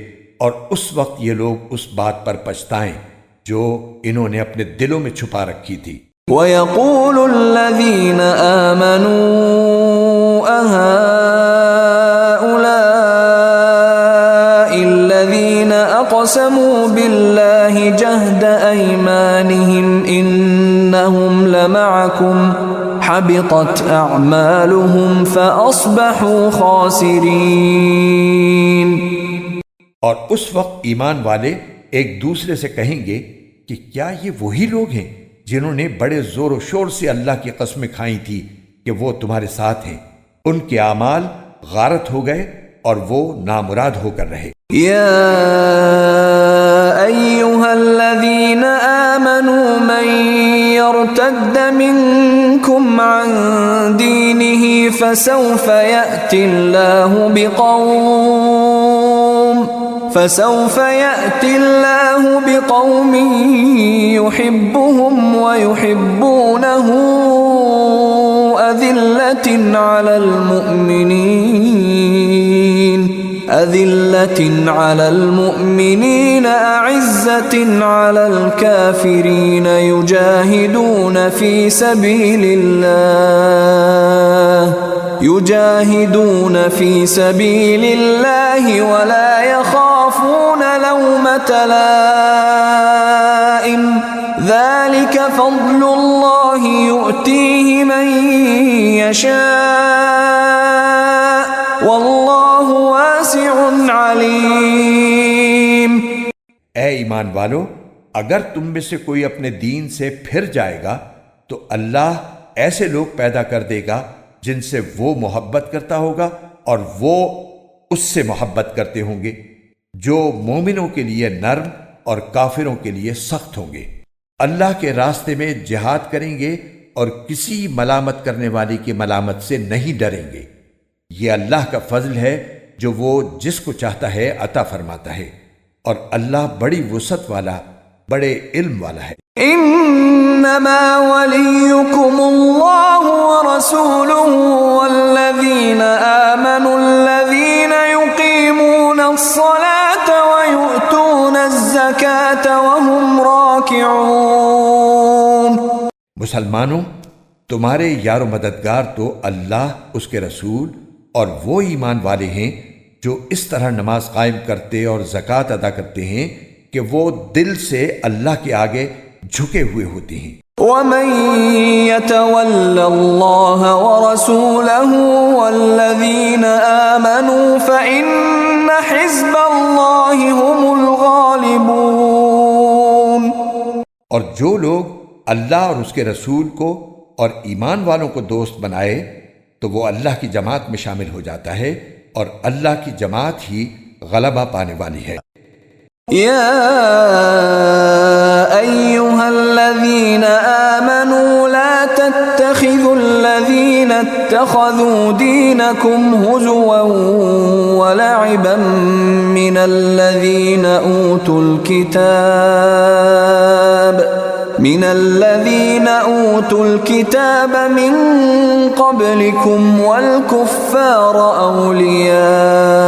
اور اس وقت یہ لوگ اس بات پر پچھتائیں جو انہوں نے اپنے دلوں میں چھپا رکھی تھی۔ وَيَقُولُ الَّذِينَ آمَنُوا أَهَٰؤُلَاءِ الَّذِينَ أَقْسَمُوا بِاللَّهِ جَهْدَ أَيْمَانِهِمْ إِنَّهُمْ لَمَعَكُمْ حَبِطَتْ أَعْمَالُهُمْ فَأَصْبَحُوا خَاسِرِينَ۔ اور اس وقت ایمان والے ایک دوسرے سے کہیں گے کہ کیا یہ وہی لوگ ہیں جنہوں نے بڑے زور و شور سے اللہ کی قسمیں کھائی تھی کہ وہ تمہارے ساتھ ہیں؟ ان کے اعمال غارت ہو گئے اور وہ نامراد ہو کر رہے۔ یا ایہا الذین آمنوا من یرتد منکم عن فسوف يأتي الله بقوم يحبهم ويحبونه أذلة على المؤمنين أعزة على الكافرين يجاهدون في سبيل الله ولا يخافون لومة لائم ذلك فضل الله يؤتيه من يشاء والله واسع عليم۔ اے ایمان والو، اگر تم میں سے کوئی اپنے دین سے پھر جائے گا تو اللہ ایسے لوگ پیدا کر دے گا جن سے وہ محبت کرتا ہوگا اور وہ اس سے محبت کرتے ہوں گے، جو مومنوں کے لیے نرم اور کافروں کے لیے سخت ہوں گے۔ اللہ کے راستے میں جہاد کریں گے اور کسی ملامت کرنے والی کی ملامت سے نہیں ڈریں گے۔ یہ اللہ کا فضل ہے جو وہ جس کو چاہتا ہے عطا فرماتا ہے، اور اللہ بڑی وسعت والا، بڑے علم والا ہے۔ انما وليكم الله ورسوله والذين آمنوا الذين يقيمون الصلاة ويؤتون الزكاة وهم راكعون۔ مسلمانوں، تمہارے یار و مددگار تو اللہ، اس کے رسول اور وہ ایمان والے ہیں جو اس طرح نماز قائم کرتے اور زکوٰۃ ادا کرتے ہیں کہ وہ دل سے اللہ کے آگے جھکے ہوئے ہوتے ہیں۔ وَمَن يَتَوَلَّ اللَّهَ وَرَسُولَهُ وَالَّذِينَ آمَنُوا فَإِنَّ حِزْبَ اللَّهِ هُمُ الْغَالِبُونَ۔ اور جو لوگ اللہ اور اس کے رسول کو اور ایمان والوں کو دوست بنائے تو وہ اللہ کی جماعت میں شامل ہو جاتا ہے، اور اللہ کی جماعت ہی غلبہ پانے والی ہے۔ يا أيها الذين آمنوا لا تتخذوا الذين اتخذوا دينكم هزوا ولعبا من الذين أوتوا الكتاب من قبلكم والكفار أولياء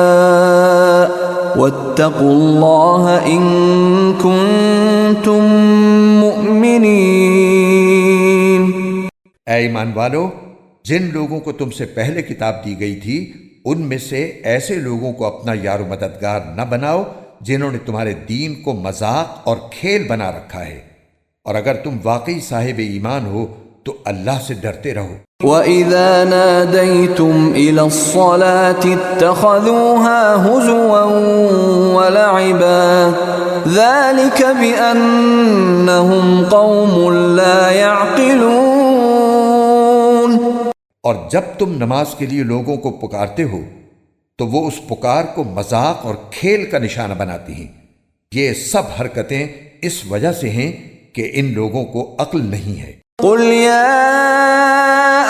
واتقوا الله إن كنتم مؤمنين۔ اے ایمان والو، جن لوگوں کو تم سے پہلے کتاب دی گئی تھی ان میں سے ایسے لوگوں کو اپنا یار و مددگار نہ بناؤ جنہوں نے تمہارے دین کو مذاق اور کھیل بنا رکھا ہے، اور اگر تم واقعی صاحب ایمان ہو تو اللہ سے ڈرتے رہو۔ وَإِذَا نَادَيْتُمْ إِلَى الصَّلَاةِ اتَّخَذُوهَا هُزُوًا وَلَعِبًا ذَلِكَ بِأَنَّهُمْ قَوْمٌ لَا يَعْقِلُونَ۔ اور جب تم نماز کے لیے لوگوں کو پکارتے ہو تو وہ اس پکار کو مذاق اور کھیل کا نشانہ بناتی ہیں۔ یہ سب حرکتیں اس وجہ سے ہیں کہ ان لوگوں کو عقل نہیں ہے۔ قل يا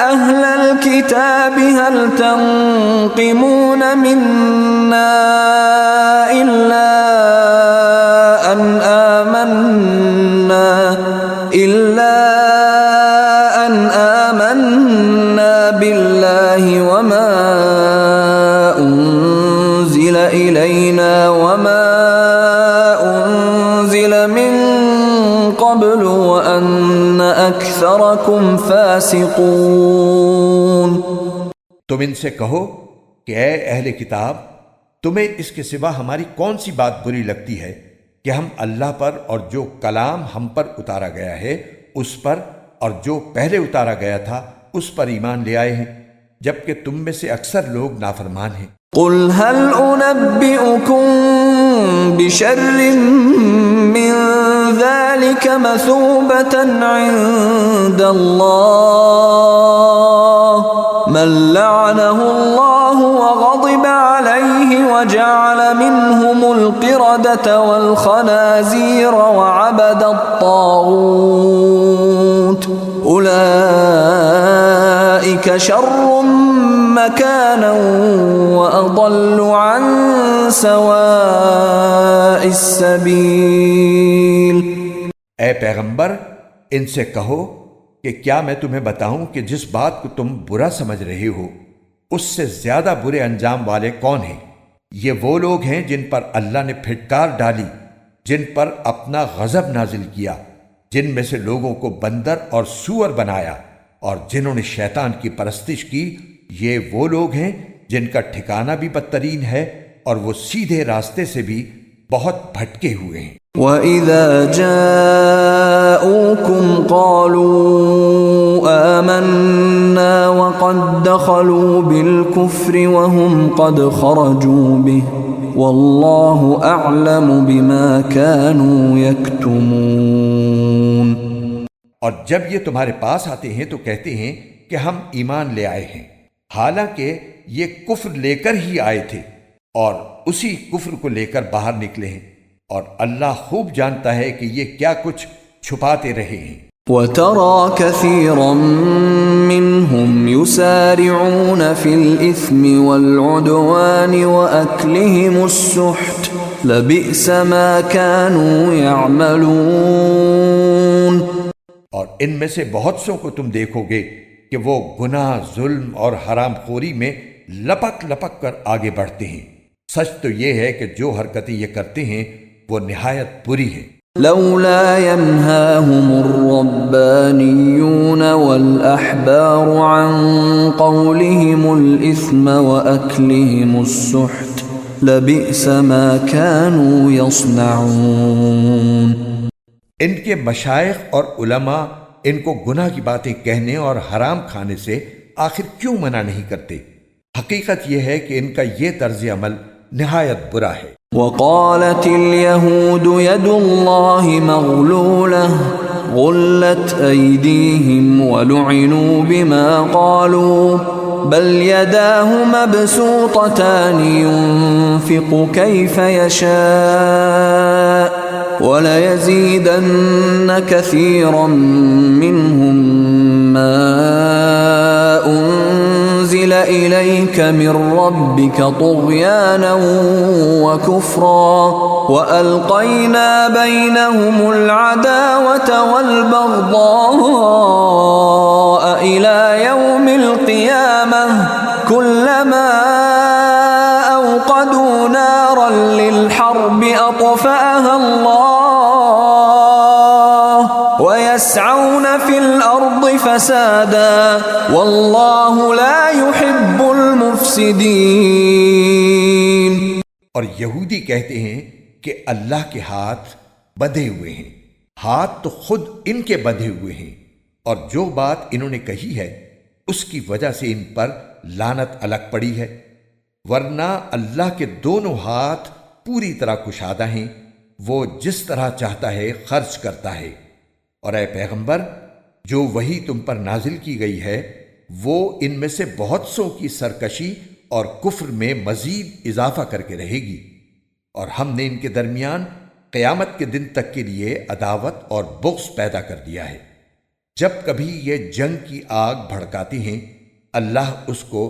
أهل الكتاب هل تنقمون منا إلا أن آمنا بالله وما أنزل إلينا وما أنزل من قبل وأن أكثركم فاسقون۔ تم ان سے کہو کہ اے اہل کتاب، تمہیں اس کے سوا ہماری کون سی بات بری لگتی ہے کہ ہم اللہ پر اور جو کلام ہم پر اتارا گیا ہے اس پر اور جو پہلے اتارا گیا تھا اس پر ایمان لے آئے ہیں، جبکہ تم میں سے اکثر لوگ نافرمان ہیں۔ قل هل أنبئكم بشر من ذلك مثوبة عند الله من لعنه الله وغضب عليه وجعل منهم القردة والخنازير وعبد الطاغوت أولئك أولئك شر مكانا وأضل عن سواء السبيل. اے پیغمبر ان سے کہو کہ کیا میں تمہیں بتاؤں کہ جس بات کو تم برا سمجھ رہے ہو اس سے زیادہ برے انجام والے کون ہیں؟ یہ وہ لوگ ہیں جن پر اللہ نے پھٹکار ڈالی، جن پر اپنا غضب نازل کیا، جن میں سے لوگوں کو بندر اور سور بنایا، اور جنہوں نے شیطان کی پرستش کی. یہ وہ لوگ ہیں جن کا ٹھکانہ بھی بدترین ہے اور وہ سیدھے راستے سے بھی بہت بھٹکے ہوئے ہیں. وَإِذَا جَاءُوكُمْ قَالُوا آمَنَّا وَقَدْ دَخَلُوا بِالْكُفْرِ وَهُمْ قَدْ خَرَجُوا بِهِ وَاللَّهُ أَعْلَمُ بِمَا كَانُوا يَكْتُمُونَ. اور جب یہ تمہارے پاس آتے ہیں تو کہتے ہیں کہ ہم ایمان لے آئے ہیں، حالانکہ یہ کفر لے کر ہی آئے تھے اور اسی کفر کو لے کر باہر نکلے ہیں، اور اللہ خوب جانتا ہے کہ یہ کیا کچھ چھپاتے رہے ہیں. وَتَرَى كَثِيرًا مِّنْهُمْ يُسَارِعُونَ فِي الْإِثْمِ وَالْعُدْوَانِ وَأَكْلِهِمُ السُّحْتَ لَبِئْسَ مَا كَانُوا يَعْمَلُونَ. اور ان میں سے بہت سو کو تم دیکھو گے کہ وہ گناہ، ظلم اور حرام خوری میں لپک لپک کر آگے بڑھتے ہیں. سچ تو یہ ہے کہ جو حرکتیں یہ کرتے ہیں وہ نہایت بری ہیں. لولا ينهاهم الربانيون والأحبار عن قولهم الإثم وأكلهم السحت لبئس ما كانوا يصنعون. ان کے مشائخ اور علماء ان کو گناہ کی باتیں کہنے اور حرام کھانے سے آخر کیوں منع نہیں کرتے؟ حقیقت یہ ہے کہ ان کا یہ طرز عمل نہایت برا ہے. وقالت اليهود يد الله مغلولة غلت أيديهم ولعنوا بما قالوا بل يداه مبسوطتان ينفق كيف يشاء وليزيدن كثيرا منهم ما أنزل إليك من ربك طغيانا وكفرا وألقينا بينهم العداوة والبغضاء إلى يوم القيامة كلما أوقدوا نارا للحرب أطفأها الله ويسعون في الأرض فسادا والله لا يحب المفسدين. اور یہودی کہتے ہیں کہ اللہ کے ہاتھ بندھے ہوئے ہیں. ہاتھ تو خود ان کے بندھے ہوئے ہیں، اور جو بات انہوں نے کہی ہے اس کی وجہ سے ان پر لعنت الگ پڑی ہے، ورنہ اللہ کے دونوں ہاتھ پوری طرح کشادہ ہیں، وہ جس طرح چاہتا ہے خرچ کرتا ہے. اور اے پیغمبر، جو وحی تم پر نازل کی گئی ہے وہ ان میں سے بہت سو کی سرکشی اور کفر میں مزید اضافہ کر کے رہے گی، اور ہم نے ان کے درمیان قیامت کے دن تک کے لیے عداوت اور بغض پیدا کر دیا ہے. جب کبھی یہ جنگ کی آگ بھڑکاتے ہیں اللہ اس کو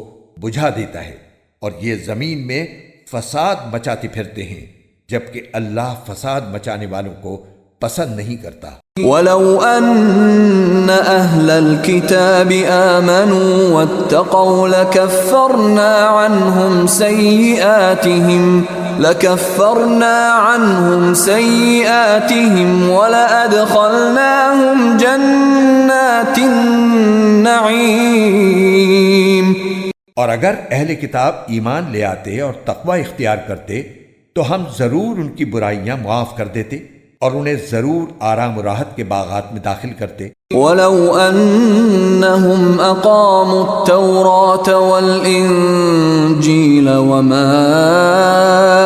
بجھا دیتا ہے، اور یہ زمین میں فساد مچاتے پھرتے ہیں، جبکہ اللہ فساد مچانے والوں کو پسند نہیں کرتا. ولو أن أهل الكتاب آمنوا واتقوا لكفرنا عنهم سيئاتهم ولأدخلناهم جنات النعيم. اور اگر اہل کتاب ایمان لے آتے اور تقوی اختیار کرتے تو ہم ضرور ان کی برائیاں معاف کر دیتے اور انہیں ضرور آرام و راحت کے باغات میں داخل کرتے. ولو أنهم أقاموا التوراة والإنجيل وما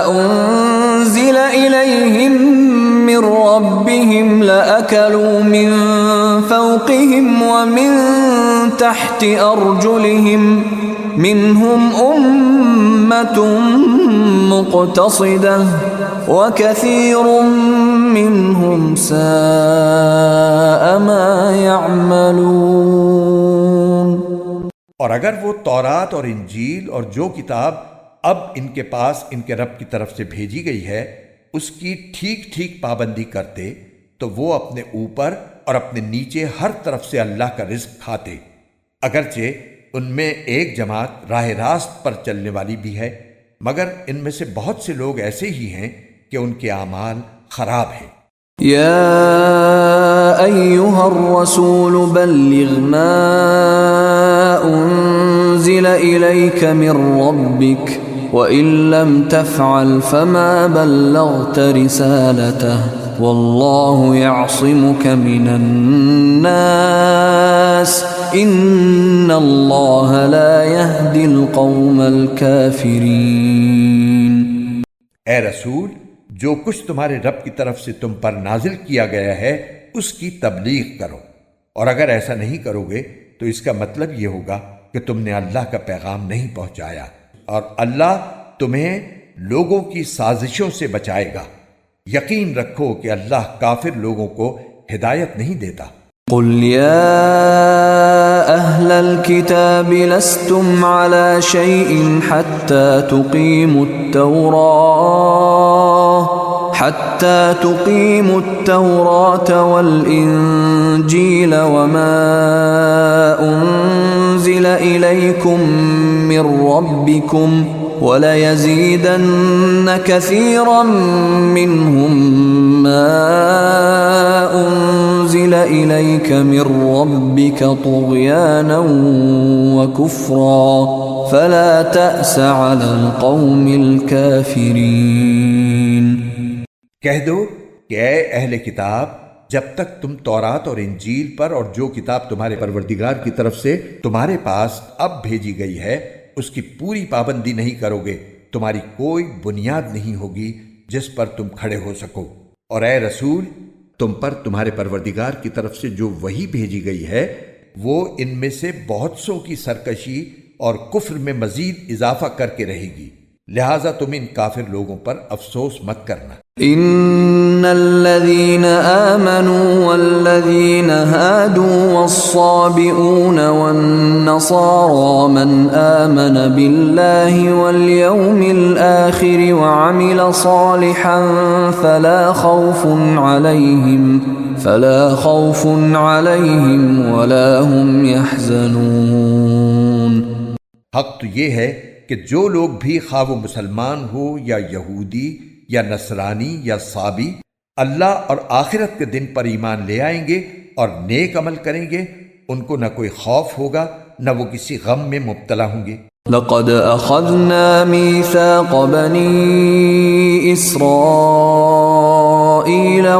أنزل إليهم من ربهم لأكلوا من فوقهم ومن تحت أرجلهم منهم أمة مقتصدة وكثير منهم ساء ما يعملون. اور اگر وہ تورات اور انجیل اور جو کتاب اب ان کے پاس ان کے رب کی طرف سے بھیجی گئی ہے اس کی ٹھیک ٹھیک پابندی کرتے تو وہ اپنے اوپر اور اپنے نیچے ہر طرف سے اللہ کا رزق کھاتے، اگرچہ ان میں ایک جماعت راہ راست پر چلنے والی بھی ہے، مگر ان میں سے بہت سے لوگ ایسے ہی ہیں کہ ان کے اعمال خراب ہیں۔ يا أيها الرسول بلغ ما أنزل إليك من ربك وإن لم تفعل فما بلغت رسالته والله يعصمك من الناس إن الله لا يهدي القوم الكافرين۔ اے رسول، جو کچھ تمہارے رب کی طرف سے تم پر نازل کیا گیا ہے اس کی تبلیغ کرو، اور اگر ایسا نہیں کرو گے تو اس کا مطلب یہ ہوگا کہ تم نے اللہ کا پیغام نہیں پہنچایا، اور اللہ تمہیں لوگوں کی سازشوں سے بچائے گا۔ یقین رکھو کہ اللہ کافر لوگوں کو ہدایت نہیں دیتا۔ قل يا أهل الكتاب لستم على شيء حتى تقيموا التوراة والإنجيل وما أنزل إليكم من ربكم وليزيدن كثيرا منهم ما أنزل إليك من ربك طغيانا وكفرا فلا تأس على القوم الكافرين۔ کہہ دو کہ اے اہل کتاب، جب تک تم تورات اور انجیل پر اور جو کتاب تمہارے پروردگار کی طرف سے تمہارے پاس اب بھیجی گئی ہے اس کی پوری پابندی نہیں کرو گے، تمہاری کوئی بنیاد نہیں ہوگی جس پر تم کھڑے ہو سکو۔ اور اے رسول، تم پر تمہارے پروردگار کی طرف سے جو وحی بھیجی گئی ہے وہ ان میں سے بہت سو کی سرکشی اور کفر میں مزید اضافہ کر کے رہے گی، لہٰذا تم ان کافر لوگوں پر افسوس مت کرنا۔ ان الذين آمنوا والذين هادوا والصابئون والنصارى من آمن بالله واليوم الآخر وعمل صالحا فلا خوف عليهم ولا هم يحزنون۔ حق تو یہ ہے کہ جو لوگ بھی خواہ وہ مسلمان ہو یا یہودی یا نصرانی یا صابی، اللہ اور آخرت کے دن پر ایمان لے آئیں گے اور نیک عمل کریں گے، ان کو نہ کوئی خوف ہوگا نہ وہ کسی غم میں مبتلا ہوں گے۔ لقد أخذنا ميثاق بني إسرائيل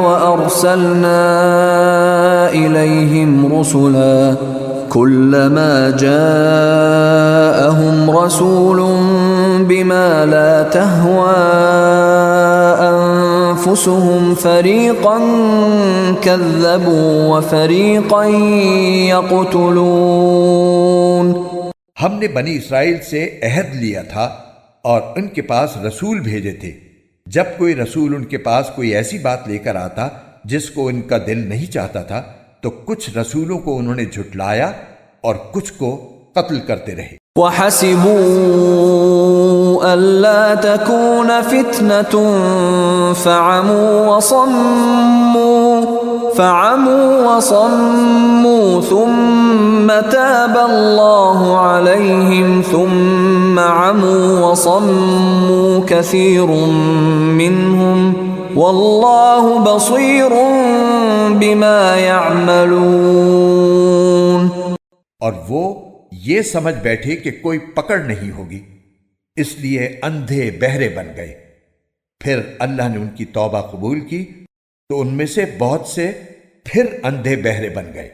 وأرسلنا إليهم رسلا كلما جاءهم رسول بما لا تهوى أنفسهم فريقا كذبوا وفريقا يقتلون۔ ہم نے بنی اسرائیل سے عہد لیا تھا اور ان کے پاس رسول بھیجے تھے، جب کوئی رسول ان کے پاس کوئی ایسی بات لے کر آتا جس کو ان کا دل نہیں چاہتا تھا تو کچھ رسولوں کو انہوں نے جھٹلایا اور کچھ کو قتل کرتے رہے۔ وَحَسِبُوا أَلَّا تَكُونَ فِتْنَةٌ فَعَمُوا وَصَمُّوا ثُمَّ تَابَ اللَّهُ عَلَيْهِمْ ثُمَّ عَمُوا وَصَمُّوا كَثِيرٌ مِّنْهُمْ وَاللَّهُ بَصِيرٌ بِمَا يَعْمَلُونَ۔ اور وہ یہ سمجھ بیٹھے کہ کوئی پکڑ نہیں ہوگی، اس لیے اندھے بہرے بن گئے۔ پھر اللہ نے ان کی توبہ قبول کی تو ان میں سے بہت سے پھر اندھے بہرے بن گئے،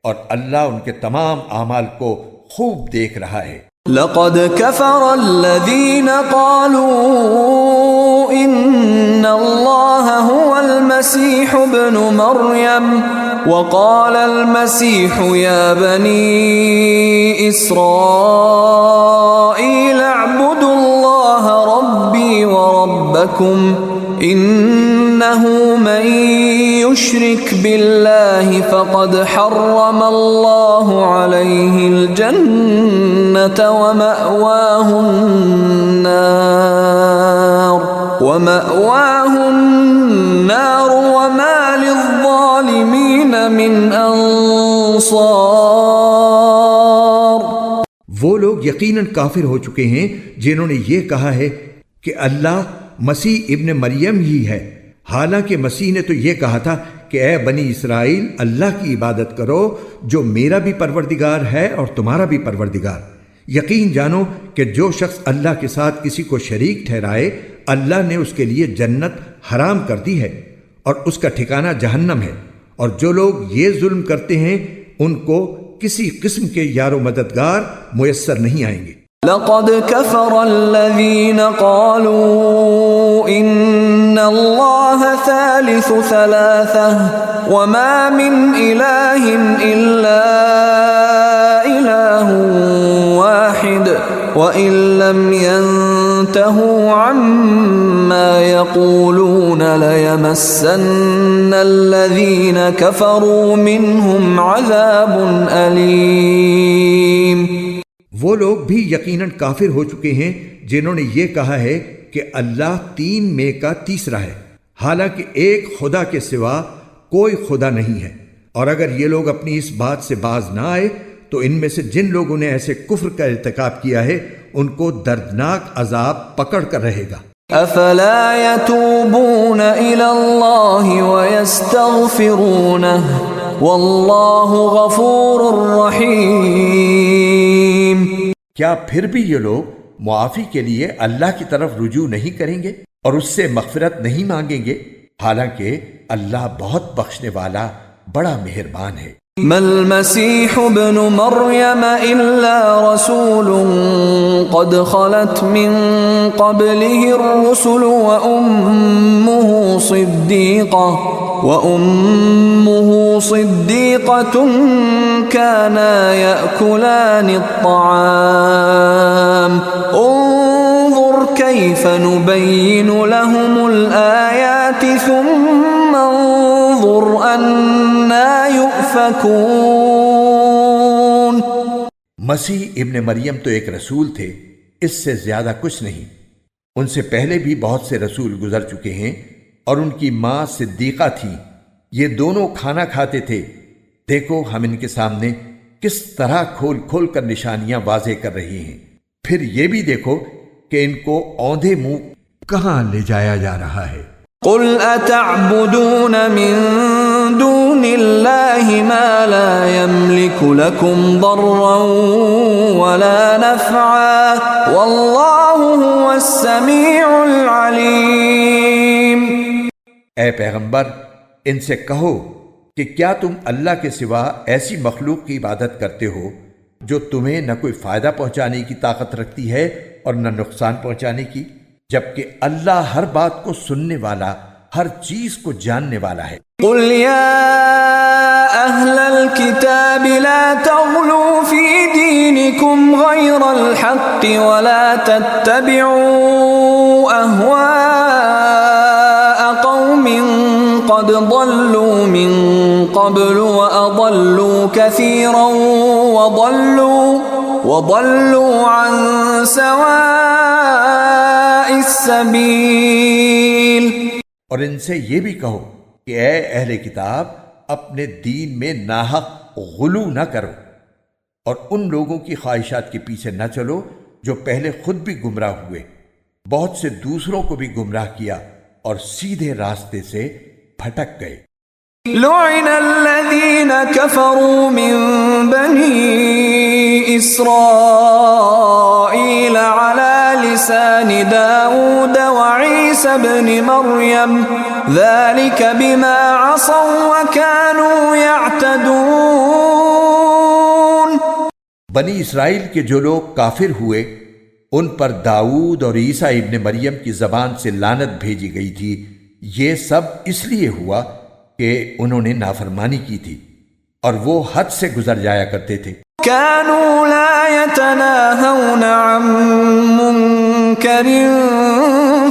اور اللہ ان کے تمام اعمال کو خوب دیکھ رہا ہے۔ لقد كفر الذين قالوا إن الله هو المسيح ابن مريم وقال المسيح يا بني إسرائيل اعبدوا الله ربي وربكم إنه من يشرك بالله فقد حرم الله عليه الجنة ومأواه النار وما للظالمين من أنصار۔ وہ لوگ یقیناً کافر ہو چکے ہیں جنہوں نے یہ کہا ہے کہ اللہ مسیح ابن مریم ہی ہے، حالانکہ مسیح نے تو یہ کہا تھا کہ اے بنی اسرائیل اللہ کی عبادت کرو جو میرا بھی پروردگار ہے اور تمہارا بھی پروردگار۔ یقین جانو کہ جو شخص اللہ کے ساتھ کسی کو شریک ٹھہرائے اللہ نے اس کے لیے جنت حرام کر دی ہے اور اس کا ٹھکانہ جہنم ہے، اور جو لوگ یہ ظلم کرتے ہیں ان کو کسی قسم کے یار و مددگار میسر نہیں آئیں گے۔ لقد كفر الذين قالوا إن الله ثالث ثلاثة وما من إله إلا إله واحد وإن لم ينتهوا عما يقولون ليمسن الذين كفروا منهم عذاب أليم۔ وہ لوگ بھی یقیناً کافر ہو چکے ہیں جنہوں نے یہ کہا ہے کہ اللہ تین میں کا تیسرا ہے، حالانکہ ایک خدا کے سوا کوئی خدا نہیں ہے، اور اگر یہ لوگ اپنی اس بات سے باز نہ آئے تو ان میں سے جن لوگوں نے ایسے کفر کا ارتکاب کیا ہے ان کو دردناک عذاب پکڑ کر رہے گا۔ افلا يتوبون الى الله ويستغفرونه والله غفور رحيم۔ کیا پھر بھی یہ لوگ معافی کے لیے اللہ کی طرف رجوع نہیں کریں گے اور اس سے مغفرت نہیں مانگیں گے، حالانکہ اللہ بہت بخشنے والا بڑا مہربان ہے۔ ما المسيح ابن مريم إلا رسول قد خلت من قبله الرسل وأمه صديقة كانا يأكلان الطعام انظر كيف نبين لهم الآيات ثم انظر أنا يؤفكون۔ مسیح ابن مریم تو ایک رسول تھے، اس سے زیادہ کچھ نہیں۔ ان سے پہلے بھی بہت سے رسول گزر چکے ہیں اور ان کی ماں صدیقہ تھی، یہ دونوں کھانا کھاتے تھے۔ دیکھو ہم ان کے سامنے کس طرح کھول کھول کر نشانیاں واضح کر رہی ہیں، پھر یہ بھی دیکھو کہ ان کو اوندھے منہ کہاں لے جایا جا رہا ہے۔ قل اتعبدون من دون اللہ ما لا يملك لكم ضرا ولا نفعا واللہ هو السمیع العلیم۔ اے پیغمبر ان سے کہو کہ کیا تم اللہ کے سوا ایسی مخلوق کی عبادت کرتے ہو جو تمہیں نہ کوئی فائدہ پہنچانے کی طاقت رکھتی ہے اور نہ نقصان پہنچانے کی، جبکہ اللہ ہر بات کو سننے والا، ہر چیز کو جاننے والا ہے۔ قل یا اہل الكتاب لا تغلوا فی دینکم غیر الحق ولا تتبعوا اہواء قوم قد ضلوا من قبل واضلوا كثيرا وضلوا عن سواء السبيل۔ اور ان سے یہ بھی کہو کہ اے اہل کتاب اپنے دین میں ناحق غلو نہ کرو اور ان لوگوں کی خواہشات کے پیچھے نہ چلو جو پہلے خود بھی گمراہ ہوئے، بہت سے دوسروں کو بھی گمراہ کیا اور سیدھے راستے سے پھٹک گئے۔ لعن الذين كفروا من بني إسرائيل على لسان داود وعيسى بن مريم ذلك بما عصوا وكانوا يعتدون۔ بنی اسرائیل کے جو لوگ کافر ہوئے ان پر داؤد اور عیسیٰ ابن مریم کی زبان سے لعنت بھیجی گئی تھی، یہ سب اس لیے ہوا کہ انہوں نے نافرمانی کی تھی اور وہ حد سے گزر جایا کرتے تھے۔ كانوا لا يتناهون عن منكر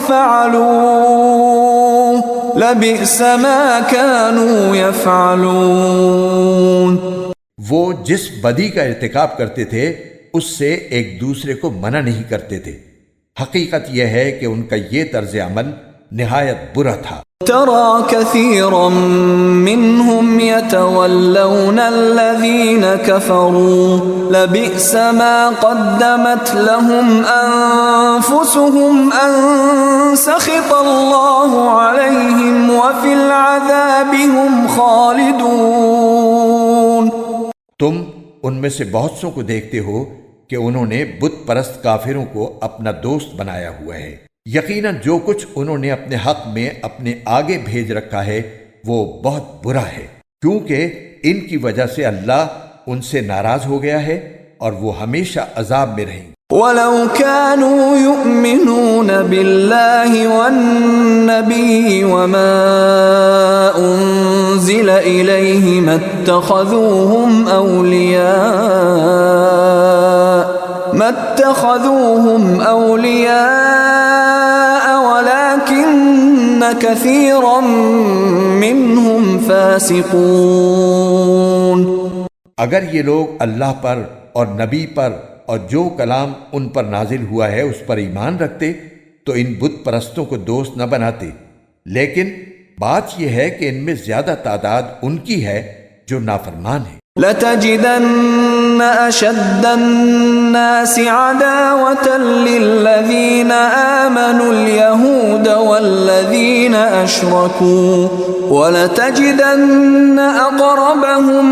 فعلوه لبئس ما كانوا يفعلون. وہ جس بدی کا ارتکاب کرتے تھے اس سے ایک دوسرے کو منع نہیں کرتے تھے. حقیقت یہ ہے کہ ان کا یہ طرز عمل نہایت برا تھا. ترى كثيرا منهم يتولون الذين كفروا لبئس ما قدمت لهم أنفسهم أن سخط الله عليهم وفي العذاب هم خالدون. تم ان میں سے بہت سوں کو دیکھتے ہو کہ انہوں نے بت پرست کافروں کو اپنا دوست بنایا ہوا ہے. یقیناً جو کچھ انہوں نے اپنے حق میں اپنے آگے بھیج رکھا ہے وہ بہت برا ہے، کیونکہ ان کی وجہ سے اللہ ان سے ناراض ہو گیا ہے اور وہ ہمیشہ عذاب میں رہیں گے. ولو كانوا يؤمنون بالله والنبي وما أنزل إليه ما اتخذوهم أولياء ولكن كثيرا منهم فاسقون. اگر یہ لوگ اللہ پر اور نبی پر اور جو کلام ان پر نازل ہوا ہے اس پر ایمان رکھتے تو ان بت پرستوں کو دوست نہ بناتے، لیکن بات یہ ہے کہ ان میں زیادہ تعداد ان کی ہے جو نافرمان ہے. لَتَجِدَنَّ أَشَدَّ النَّاسِ عَدَاوَةً لِلَّذِينَ آمَنُوا الْيَهُودَ وَالَّذِينَ أَشْرَكُوا وَلَتَجِدَنَّ أَقْرَبَهُم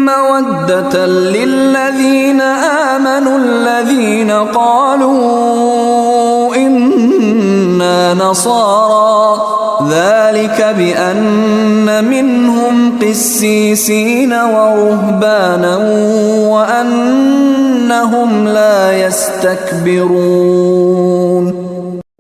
مَّوَدَّةً لِلَّذِينَ آمَنُوا الَّذِينَ قَالُوا إِنَّا نَصَارَىٰ ذَلِكَ بِأَنَّ مِنْهُمْ قِسِّيسِينَ وَرُهْبَانًا وَأَنَّهُمْ لَا يَسْتَكْبِرُونَ.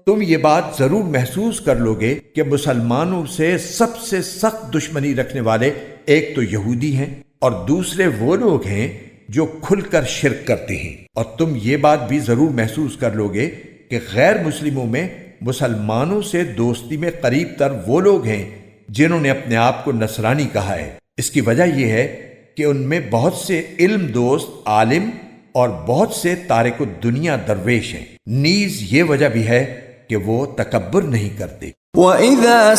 تم یہ بات ضرور محسوس کر لوگے کہ مسلمانوں سے سب سے سخت دشمنی رکھنے والے ایک تو یہودی ہیں اور دوسرے وہ لوگ ہیں جو کھل کر شرک کرتے ہیں. اور تم یہ بات بھی ضرور محسوس کر لوگے کہ غیر مسلموں میں مسلمانوں سے دوستی میں قریب تر وہ لوگ ہیں جنہوں نے اپنے آپ کو نصرانی کہا ہے. اس کی وجہ یہ ہے کہ ان میں بہت سے علم دوست عالم اور بہت سے تارک الدنیا درویش ہیں. نیز یہ وجہ بھی ہے کہ وہ تکبر نہیں کرتے. وَإِذَا